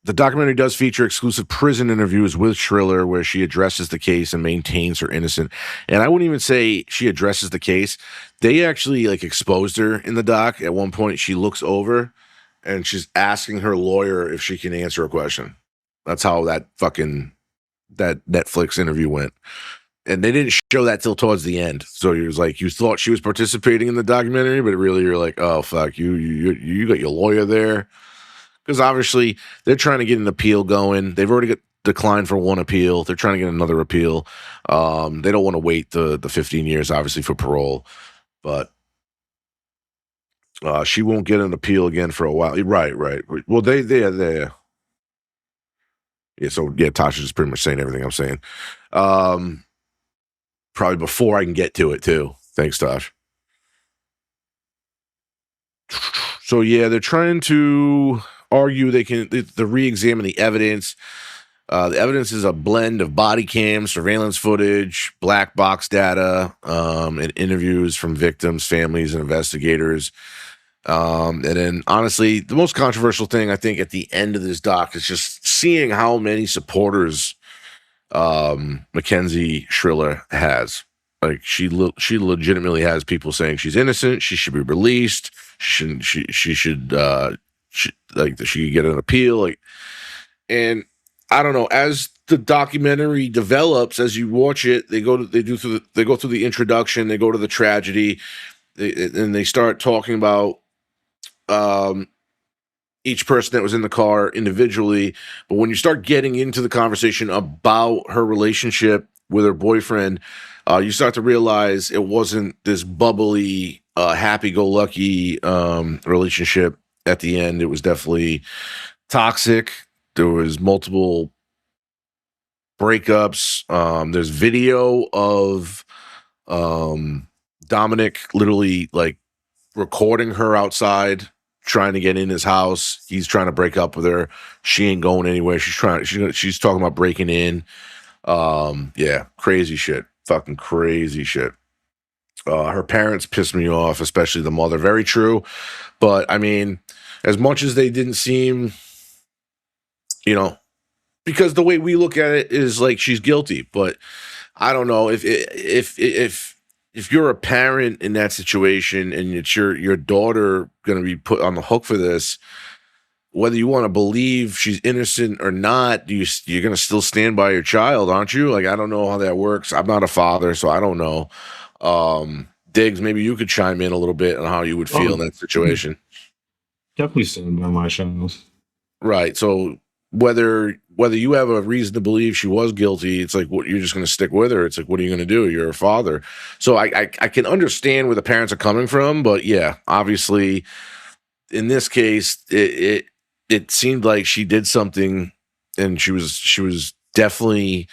The documentary does feature exclusive prison interviews with Triller where she addresses the case and maintains her innocence. And I wouldn't even say she addresses the case. They actually exposed her in the doc. At one point, she looks over and she's asking her lawyer if she can answer a question. That's how that Netflix interview went. And they didn't show that till towards the end. So it was like you thought she was participating in the documentary, but really you're like, oh fuck, you got your lawyer there. Because obviously they're trying to get an appeal going. They've already got declined for one appeal. They're trying to get another appeal. They don't want to wait the 15 years, obviously, for parole. But she won't get an appeal again for a while. Right. Well, they. Yeah, so, yeah, Tasha's just pretty much saying everything I'm saying. Probably before I can get to it, too. Thanks, Tosh. So, yeah, they're trying to argue they re-examine the evidence. The evidence is a blend of body cam, surveillance footage, black box data, and interviews from victims, families, and investigators. And then, honestly, the most controversial thing, I think, at the end of this doc is just seeing how many supporters Mackenzie Triller has. Like, she legitimately has people saying she's innocent, she should be released, she should get an appeal. And I don't know, as the documentary develops, as you watch it, they go through the introduction, they go to the tragedy, and they start talking about each person that was in the car individually. But when you start getting into the conversation about her relationship with her boyfriend, you start to realize it wasn't this bubbly, happy-go-lucky relationship. At the end, it was definitely toxic. There was multiple breakups. There's video of Dominic literally recording her outside, trying to get in his house. He's trying to break up with her. She ain't going anywhere. She's talking about breaking in. Yeah, crazy shit. Fucking crazy shit. Her parents pissed me off, especially the mother. Very true. But I mean, as much as they didn't seem, because the way we look at it is like she's guilty. But I don't know if you're a parent in that situation and it's your daughter going to be put on the hook for this, whether you want to believe she's innocent or not, you're going to still stand by your child, aren't you? I don't know how that works. I'm not a father, so I don't know. Diggs, maybe you could chime in a little bit on how you would feel in that situation. Definitely stand by my child. Right. So whether you have a reason to believe she was guilty, it's like, what, you're just going to stick with her. It's like, what are you going to do? You're a father. So I can understand where the parents are coming from, but yeah, obviously in this case, it seemed like she did something, and she was definitely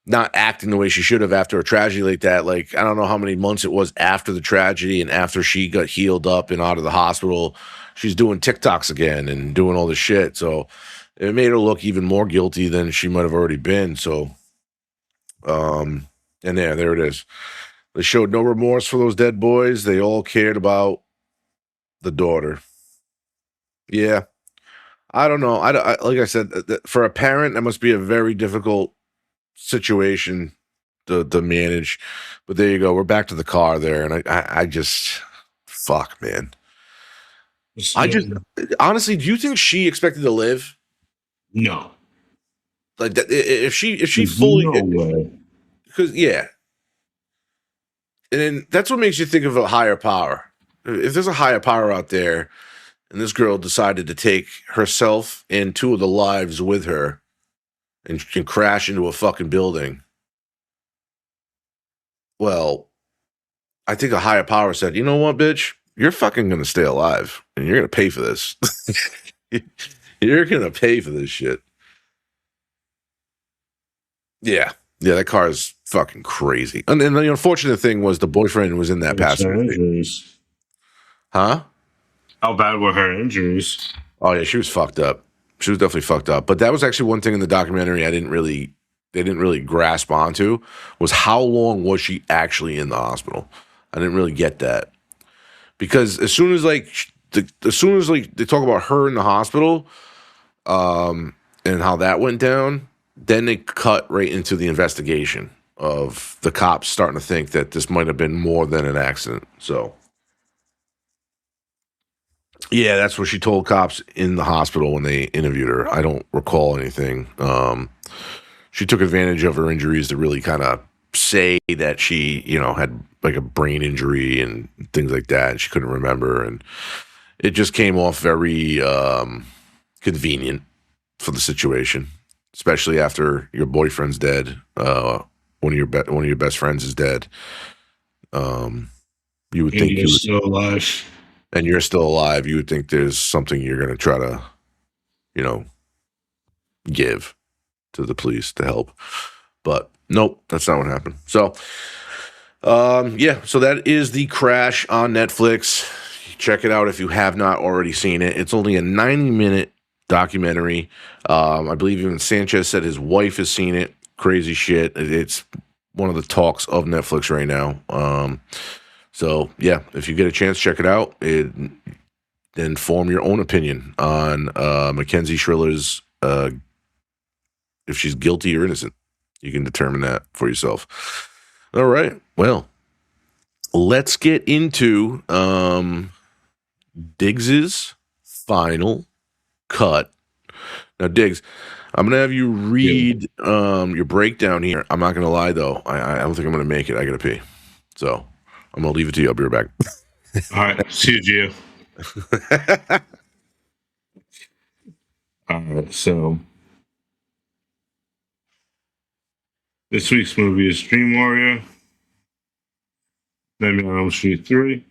not acting the way she should have after a tragedy like that. Like, I don't know how many months it was after the tragedy and after she got healed up and out of the hospital, she's doing TikToks again and doing all this shit. So it made her look even more guilty than she might have already been. So, and there it is. They showed no remorse for those dead boys. They all cared about the daughter. Yeah. I don't know. Like I said, for a parent, that must be a very difficult situation to manage. But there you go. We're back to the car there. And I just, fuck, man. I just, honestly, do you think she expected to live? No. Like that, if she fully, because yeah, and then that's what makes you think of a higher power. If there's a higher power out there, and this girl decided to take herself and two of the lives with her, and can crash into a fucking building, well, I think a higher power said, you know what, bitch, you're fucking gonna stay alive, and you're gonna pay for this. You're gonna pay for this shit. Yeah, that car is fucking crazy. And the unfortunate thing was the boyfriend was in that passenger seat. Huh? How bad were her injuries? Oh yeah, she was fucked up. She was definitely fucked up. But that was actually one thing in the documentary they didn't really grasp onto, was how long was she actually in the hospital. I didn't really get that, because as soon as they talk about her in the hospital, and how that went down, then they cut right into the investigation of the cops starting to think that this might have been more than an accident. So, yeah, that's what she told cops in the hospital when they interviewed her. I don't recall anything. She took advantage of her injuries to really kind of say that she, had like a brain injury and things like that, and she couldn't remember. And it just came off very convenient for the situation, especially after your boyfriend's dead. One of your best friends is dead. You would think you're still alive, and you're still alive. You would think there's something you're going to try to, give to the police to help, but nope, that's not what happened. So, so that is The Crash on Netflix. Check it out if you have not already seen it. It's only a 90-minute documentary. I believe even Sanchez said his wife has seen it. Crazy shit. It's one of the talks of Netflix right now. So yeah, if you get a chance, check it out. Then form your own opinion on Mackenzie Schriller's, if she's guilty or innocent. You can determine that for yourself. All right. Well, let's get into Diggs's final cut. Now, Diggs, I'm gonna have you read your breakdown here. I'm not gonna lie though. I don't think I'm gonna make it. I gotta pee, so I'm gonna leave it to you. I'll be right back. All right, see you, Gio. All right, so this week's movie is Dream Warrior. Nightmare on Elm Street 3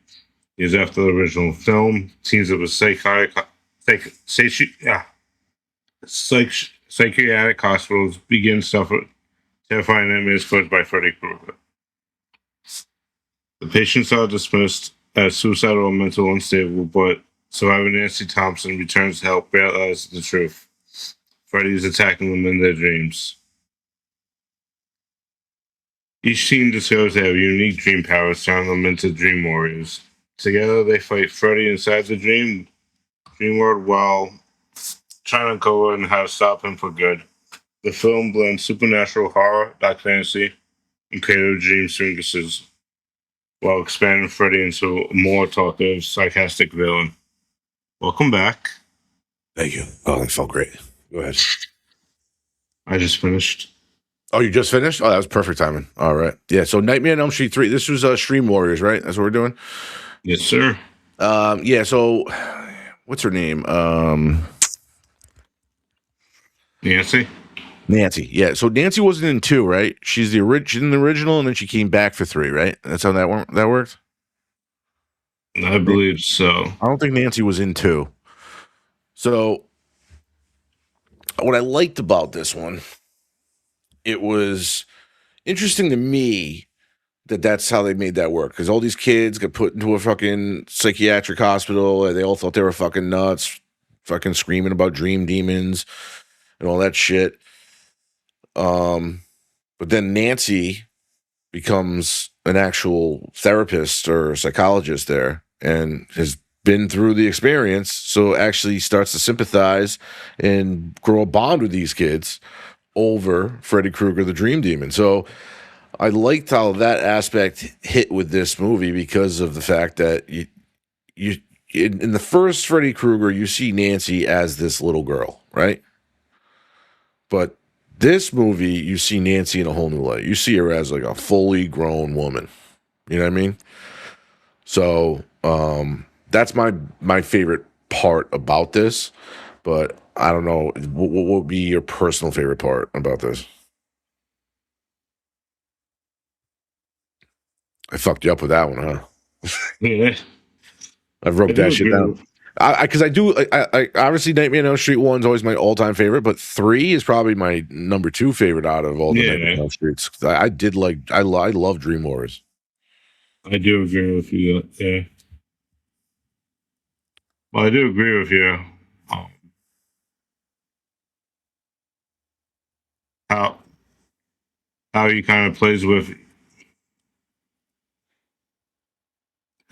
is after the original film. Teams of a psychiatric hospitals begin suffering terrifying nightmares caused by Freddy Krueger. The patients are dismissed as suicidal or mental unstable, but survivor Nancy Thompson returns to help realize the truth. Freddy is attacking them in their dreams. Each team discovers they have unique dream powers, turning them into dream warriors. Together, they fight Freddy inside the dream world while trying to uncover and how to stop him for good. The film blends supernatural horror, dark fantasy, and creative dream sequences, while expanding Freddy into a more talkative, sarcastic villain. Welcome back. Thank you. Oh, that felt great. Go ahead. I just finished. Oh, you just finished? Oh, that was perfect timing. All right. Yeah, so Nightmare on Elm Street 3. This was Stream Warriors, right? That's what we're doing? Yes, sir. Yeah, so what's her name? Nancy? Nancy. Yeah, so Nancy wasn't in 2, right? She's in the original, and then she came back for 3, right? That's how that worked? I believe so. I don't think Nancy was in 2. So what I liked about this one, it was interesting to me that that's how they made that work, because all these kids got put into a fucking psychiatric hospital and they all thought they were fucking nuts, fucking screaming about dream demons and all that shit. But then Nancy becomes an actual therapist or psychologist there and has been through the experience, so actually starts to sympathize and grow a bond with these kids over Freddy Krueger, the Dream Demon. So I liked how that aspect hit with this movie because of the fact that you in the first Freddy Krueger, you see Nancy as this little girl, right? But this movie, you see Nancy in a whole new light. You see her as like a fully grown woman. You know what I mean? So that's my favorite part about this. But I don't know, what would be your personal favorite part about this? I fucked you up with that one, huh? Yeah. I wrote that shit down. Because I obviously Nightmare on Elm Street 1 is always my all-time favorite, but 3 is probably my number 2 favorite out of all the Nightmare on Elm Streets. I love Dream Warriors. I do agree with you. Yeah. Well, I do agree with you. How he kind of plays with.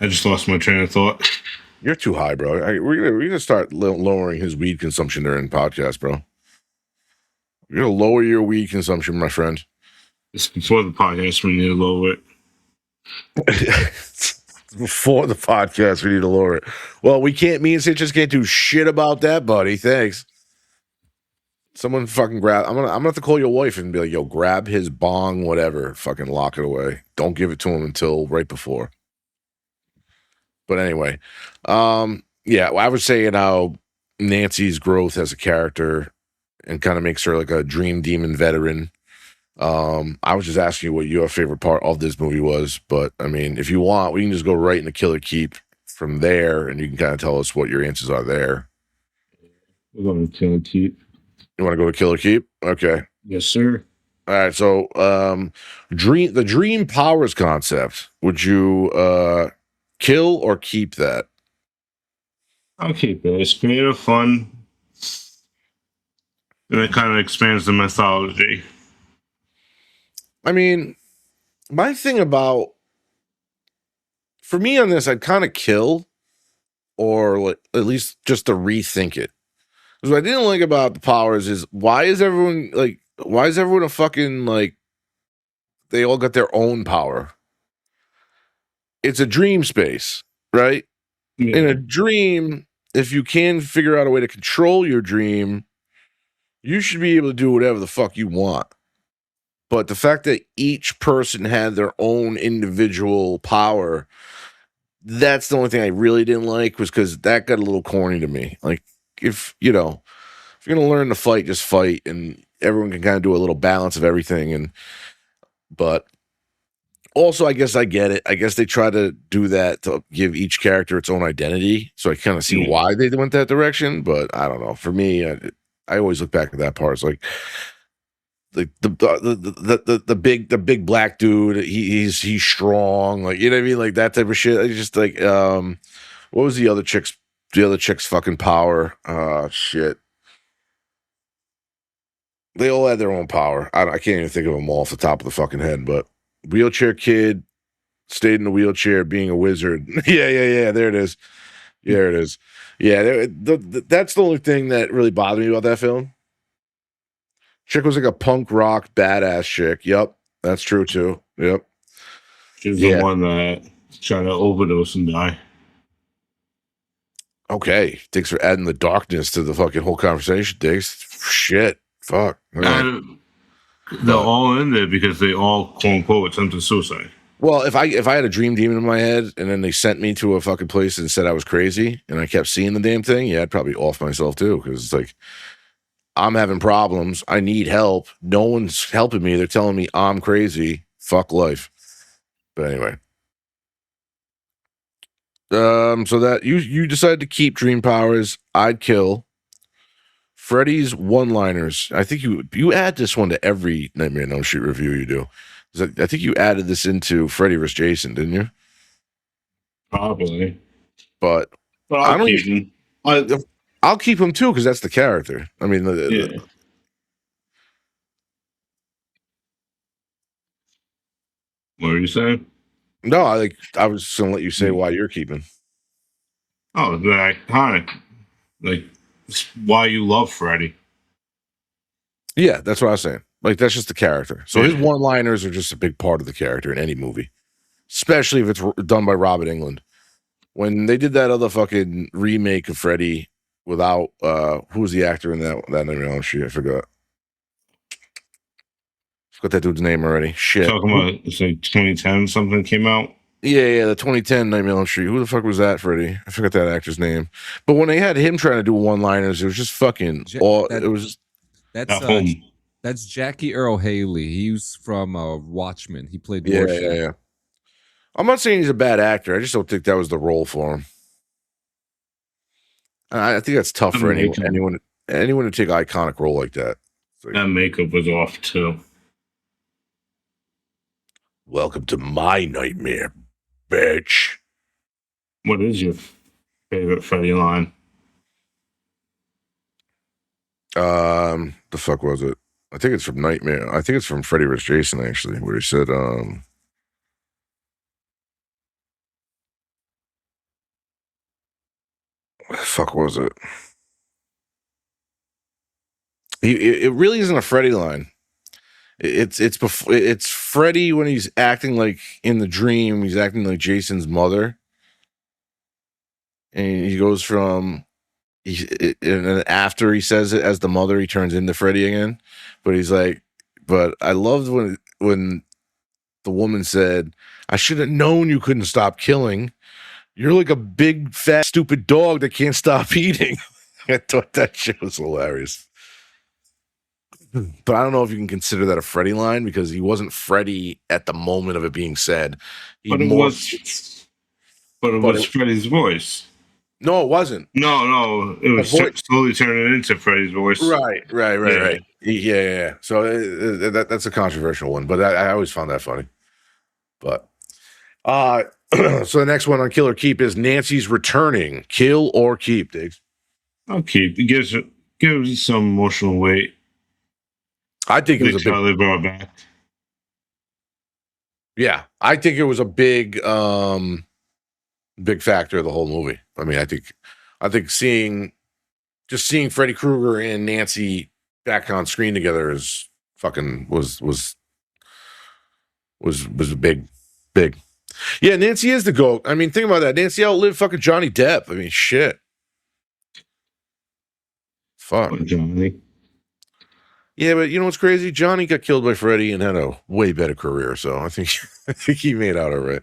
I just lost my train of thought. You're too high, bro. We're gonna start lowering his weed consumption during the podcast, bro. You're gonna lower your weed consumption, my friend. It's before the podcast. We need to lower it. Before the podcast, we need to lower it. Well, we can't. Me and Sitch can't do shit about that, buddy. Thanks. Someone fucking grab. I'm gonna have to call your wife and be like, "Yo, grab his bong, whatever. Fucking lock it away. Don't give it to him until right before." But anyway, yeah, well, I was saying how Nancy's growth as a character and kind of makes her like a dream demon veteran. I was just asking you what your favorite part of this movie was, but I mean, if you want, we can just go right into Killer Keep from there, and you can kind of tell us what your answers are there. We're going to Killer Keep. You want to go to Killer Keep? Okay. Yes, sir. All right. So, the dream powers concept. Would you kill or keep that? I'll keep it. It's creative, fun, and it kind of expands the mythology. I mean, my thing about, for me on this, I'd kind of kill, or like, at least just to rethink it. Because what I didn't like about the powers is why is everyone a fucking like, they all got their own power? It's a dream space, right? Yeah. In a dream, if you can figure out a way to control your dream, you should be able to do whatever the fuck you want. But the fact that each person had their own individual power, that's the only thing I really didn't like, was because that got a little corny to me. Like, if you're going to learn to fight, just fight, and everyone can kind of do a little balance of everything. But also, I guess I get it. I guess they try to do that to give each character its own identity. So I kind of see why they went that direction. But I don't know. For me, I always look back at that part. It's like the big black dude. He's strong. Like, you know what I mean? Like that type of shit. I just like what was the other chick's fucking power? Shit. They all had their own power. I can't even think of them all off the top of the fucking head, but wheelchair kid stayed in the wheelchair being a wizard. Yeah. There it is. Yeah, that's the only thing that really bothered me about that film. Chick was like a punk rock badass chick. Yep, that's true too. Yep. She was the one that tried to overdose and die. Okay, thanks for adding the darkness to the fucking whole conversation, Diggs. Shit, fuck. Because They're all in there because they all, quote unquote, attempted suicide. Well, if I had a dream demon in my head and then they sent me to a fucking place and said I was crazy and I kept seeing the damn thing, yeah, I'd probably off myself too, because it's like I'm having problems. I need help. No one's helping me. They're telling me I'm crazy. Fuck life. But anyway. So that you decided to keep dream powers. I'd kill Freddy's one-liners. I think you add this one to every Nightmare on Elm Street review you do. I think you added this into Freddy vs. Jason, didn't you? Probably. But I'll keep him. I'll keep him too because that's the character. I mean, what were you saying? No, I was just gonna let you say why you're keeping. Oh, they're iconic. Like, it's why you love Freddy. Yeah, that's what I was saying. Like, that's just the character. So his one-liners are just a big part of the character in any movie, especially if it's done by Robert Englund. When they did that other fucking remake of Freddy without who was the actor in that Nightmare on Elm Street? I forgot that dude's name already. Shit. Talking about it's like 2010 something came out. Yeah, the 2010 Nightmare on Elm Street. Who the fuck was that, Freddy? I forgot that actor's name. But when they had him trying to do one-liners, it was just fucking. That's Jackie Earl Haley. He was from Watchmen. He played Rorschach. Yeah. I'm not saying he's a bad actor. I just don't think that was the role for him. I think that's tough for anyone to take an iconic role like that. That makeup was off too. Welcome to my nightmare, bitch. What is your favorite Freddy line? The fuck was it? I think it's from Nightmare. I think it's from Freddy vs. Jason, actually, where he said, what the fuck was it? It really isn't a Freddy line. It's Freddy when he's acting like in the dream. He's acting like Jason's mother, and he goes from and after he says it as the mother, he turns into Freddy again. But he's like, but I loved when the woman said, "I should have known you couldn't stop killing. You're like a big fat stupid dog that can't stop eating." I thought that shit was hilarious. But I don't know if you can consider that a Freddy line because he wasn't Freddy at the moment of it being said. But it was Freddy's voice. No, it wasn't. No, it was slowly turning into Freddy's voice. Right. Yeah. So that's a controversial one, but I always found that funny. But so the next one on Kill or Keep is Nancy's returning. Kill or keep, Diggs? I'll keep. It gives it some emotional weight. I think it was a big. Brought back. Yeah, I think it was a big factor of the whole movie. I mean, I think seeing Freddy Krueger and Nancy back on screen together is fucking was a big. Yeah, Nancy is the GOAT. I mean, think about that. Nancy outlived fucking Johnny Depp. I mean, shit. Fuck. Johnny. Yeah, but you know what's crazy? Johnny got killed by Freddy and had a way better career, so I think he made out all right.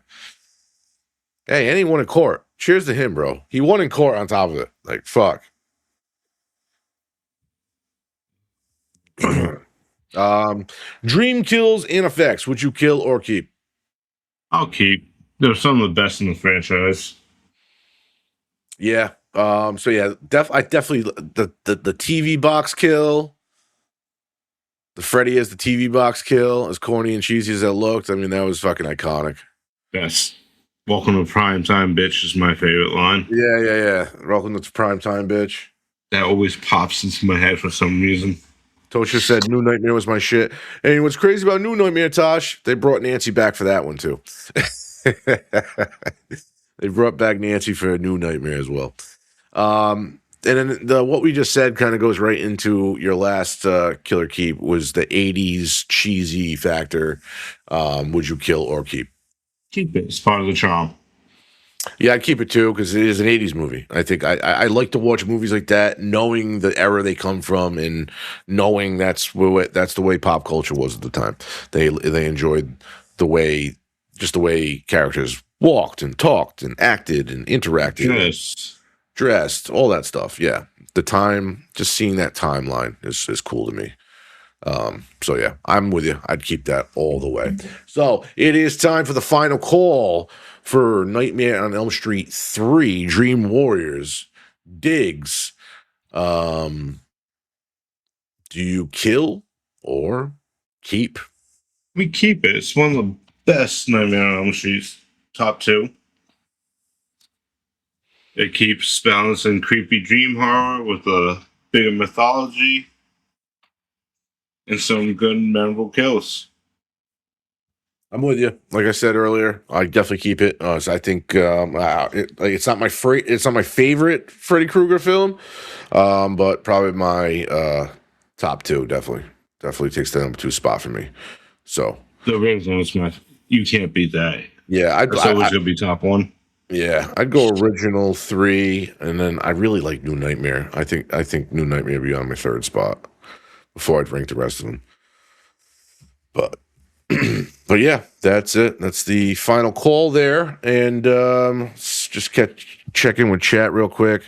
Hey, and he won in court. Cheers to him, bro. He won in court on top of it. Like, fuck. Dream kills and effects. Would you kill or keep? I'll keep. They're some of the best in the franchise. Yeah. So yeah, I definitely the TV box kill. The Freddy as the TV box kill, as corny and cheesy as that looked. I mean, that was fucking iconic. Yes. Welcome to prime time, bitch, is my favorite line. Yeah. Welcome to prime time, bitch. That always pops into my head for some reason. Tosha said New Nightmare was my shit. And what's crazy about New Nightmare, Tosh, they brought Nancy back for that one, too. They brought back Nancy for a New Nightmare as well. And then what we just said kind of goes right into your last Killer Keep was the 80s cheesy factor. Would you kill or keep? Keep it. It's part of the charm. Yeah, I'd keep it too because it is an '80s movie. I think I like to watch movies like that, knowing the era they come from and knowing that's the way pop culture was at the time. They enjoyed just the way characters walked and talked and acted and interacted, dressed, all that stuff. Yeah, the time, just seeing that timeline is cool to me. So yeah, I'm with you. I'd keep that all the way. So it is time for the final call for Nightmare on Elm Street 3, Dream Warriors. Diggs, do you kill or keep? We keep it. It's one of the best Nightmare on Elm Street's top 2. It keeps balancing creepy dream horror with a bigger mythology and some good memorable kills. I'm with you. Like I said earlier, I definitely keep it. So I think it's not my favorite Freddy Krueger film, but probably my top 2. Definitely takes the number 2 spot for me. So the original is you can't beat that. Yeah, it's always gonna be top 1. Yeah, I'd go original 3, and then I really like New Nightmare. I think New Nightmare would be on my 3rd spot before I'd rank the rest of them. But yeah, that's it. That's the final call there. And just check in with chat real quick.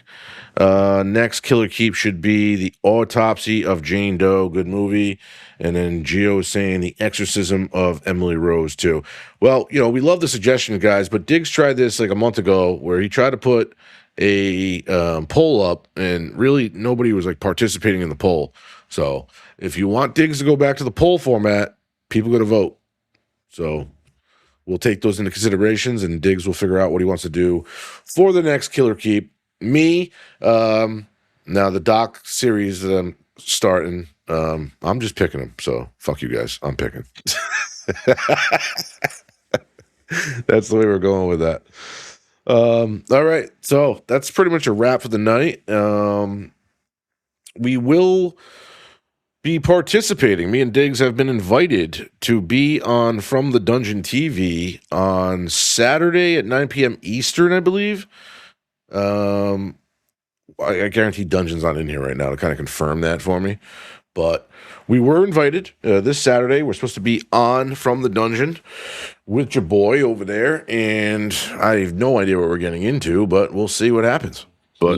Next Killer Keep should be The Autopsy of Jane Doe. Good movie. And then Gio is saying The Exorcism of Emily Rose too. Well, we love the suggestion, guys, but Diggs tried this like a month ago where he tried to put a poll up, and really nobody was like participating in the poll. So if you want Diggs to go back to the poll format, people got to vote. So we'll take those into considerations, and Diggs will figure out what he wants to do for the next Killer Keep. Me, now the doc series that I'm starting, I'm just picking them. So fuck you guys. I'm picking. That's the way we're going with that. All right. So that's pretty much a wrap for the night. We will be participating. Me and Diggs have been invited to be on From the Dungeon TV on Saturday at 9 p.m. Eastern, I believe. I guarantee Dungeon's not in here right now to kind of confirm that for me. But we were invited this Saturday. We're supposed to be on From the Dungeon with your boy over there. And I have no idea what we're getting into, but we'll see what happens. But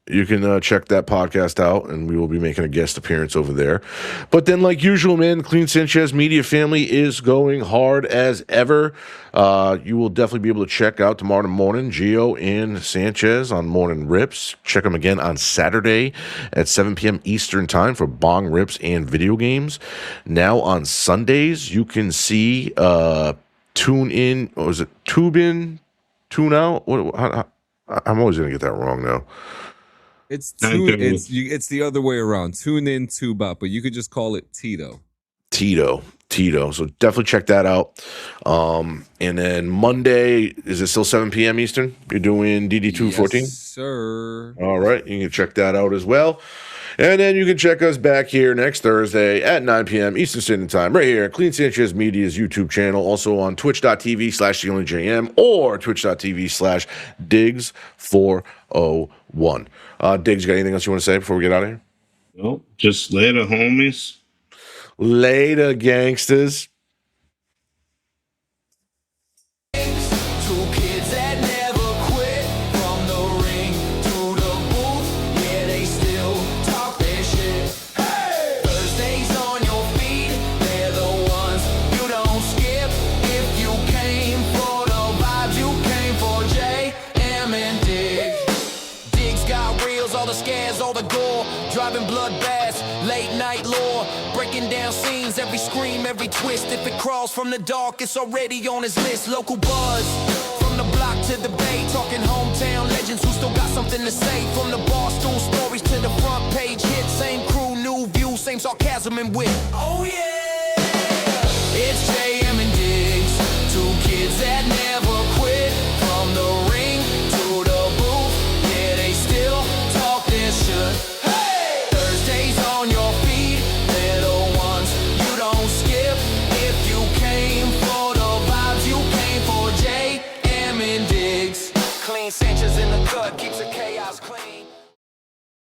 you can check that podcast out, and we will be making a guest appearance over there. But then, like usual, man, the Clean Sanchez Media family is going hard as ever. You will definitely be able to check out tomorrow morning Gio and Sanchez on Morning Rips. Check them again on Saturday at 7 p.m. Eastern time for Bong Rips and video games. Now on Sundays, you can see Tune In, or is it Tube In, Tune Out? I'm always going to get that wrong now. It's the other way around. Tune in, tube out, but you could just call it Tito. So definitely check that out. And then Monday, is it still 7 p.m. Eastern? You're doing DD214? Yes, sir. All right, you can check that out as well. And then you can check us back here next Thursday at 9 p.m. Eastern Standard Time, right here at Clean Sanchez Media's YouTube channel, also on twitch.tv/TheOnlyJM or twitch.tv/Diggs401. Diggs, you got anything else you want to say before we get out of here? Nope, just later, homies. Later, gangsters. Every scream, every twist, if it crawls from the dark, it's already on his list. Local buzz, from the block to the bay, talking hometown legends who still got something to say. From the bar stool stories to the front page hits, same crew, new view, same sarcasm and wit. Oh yeah, it's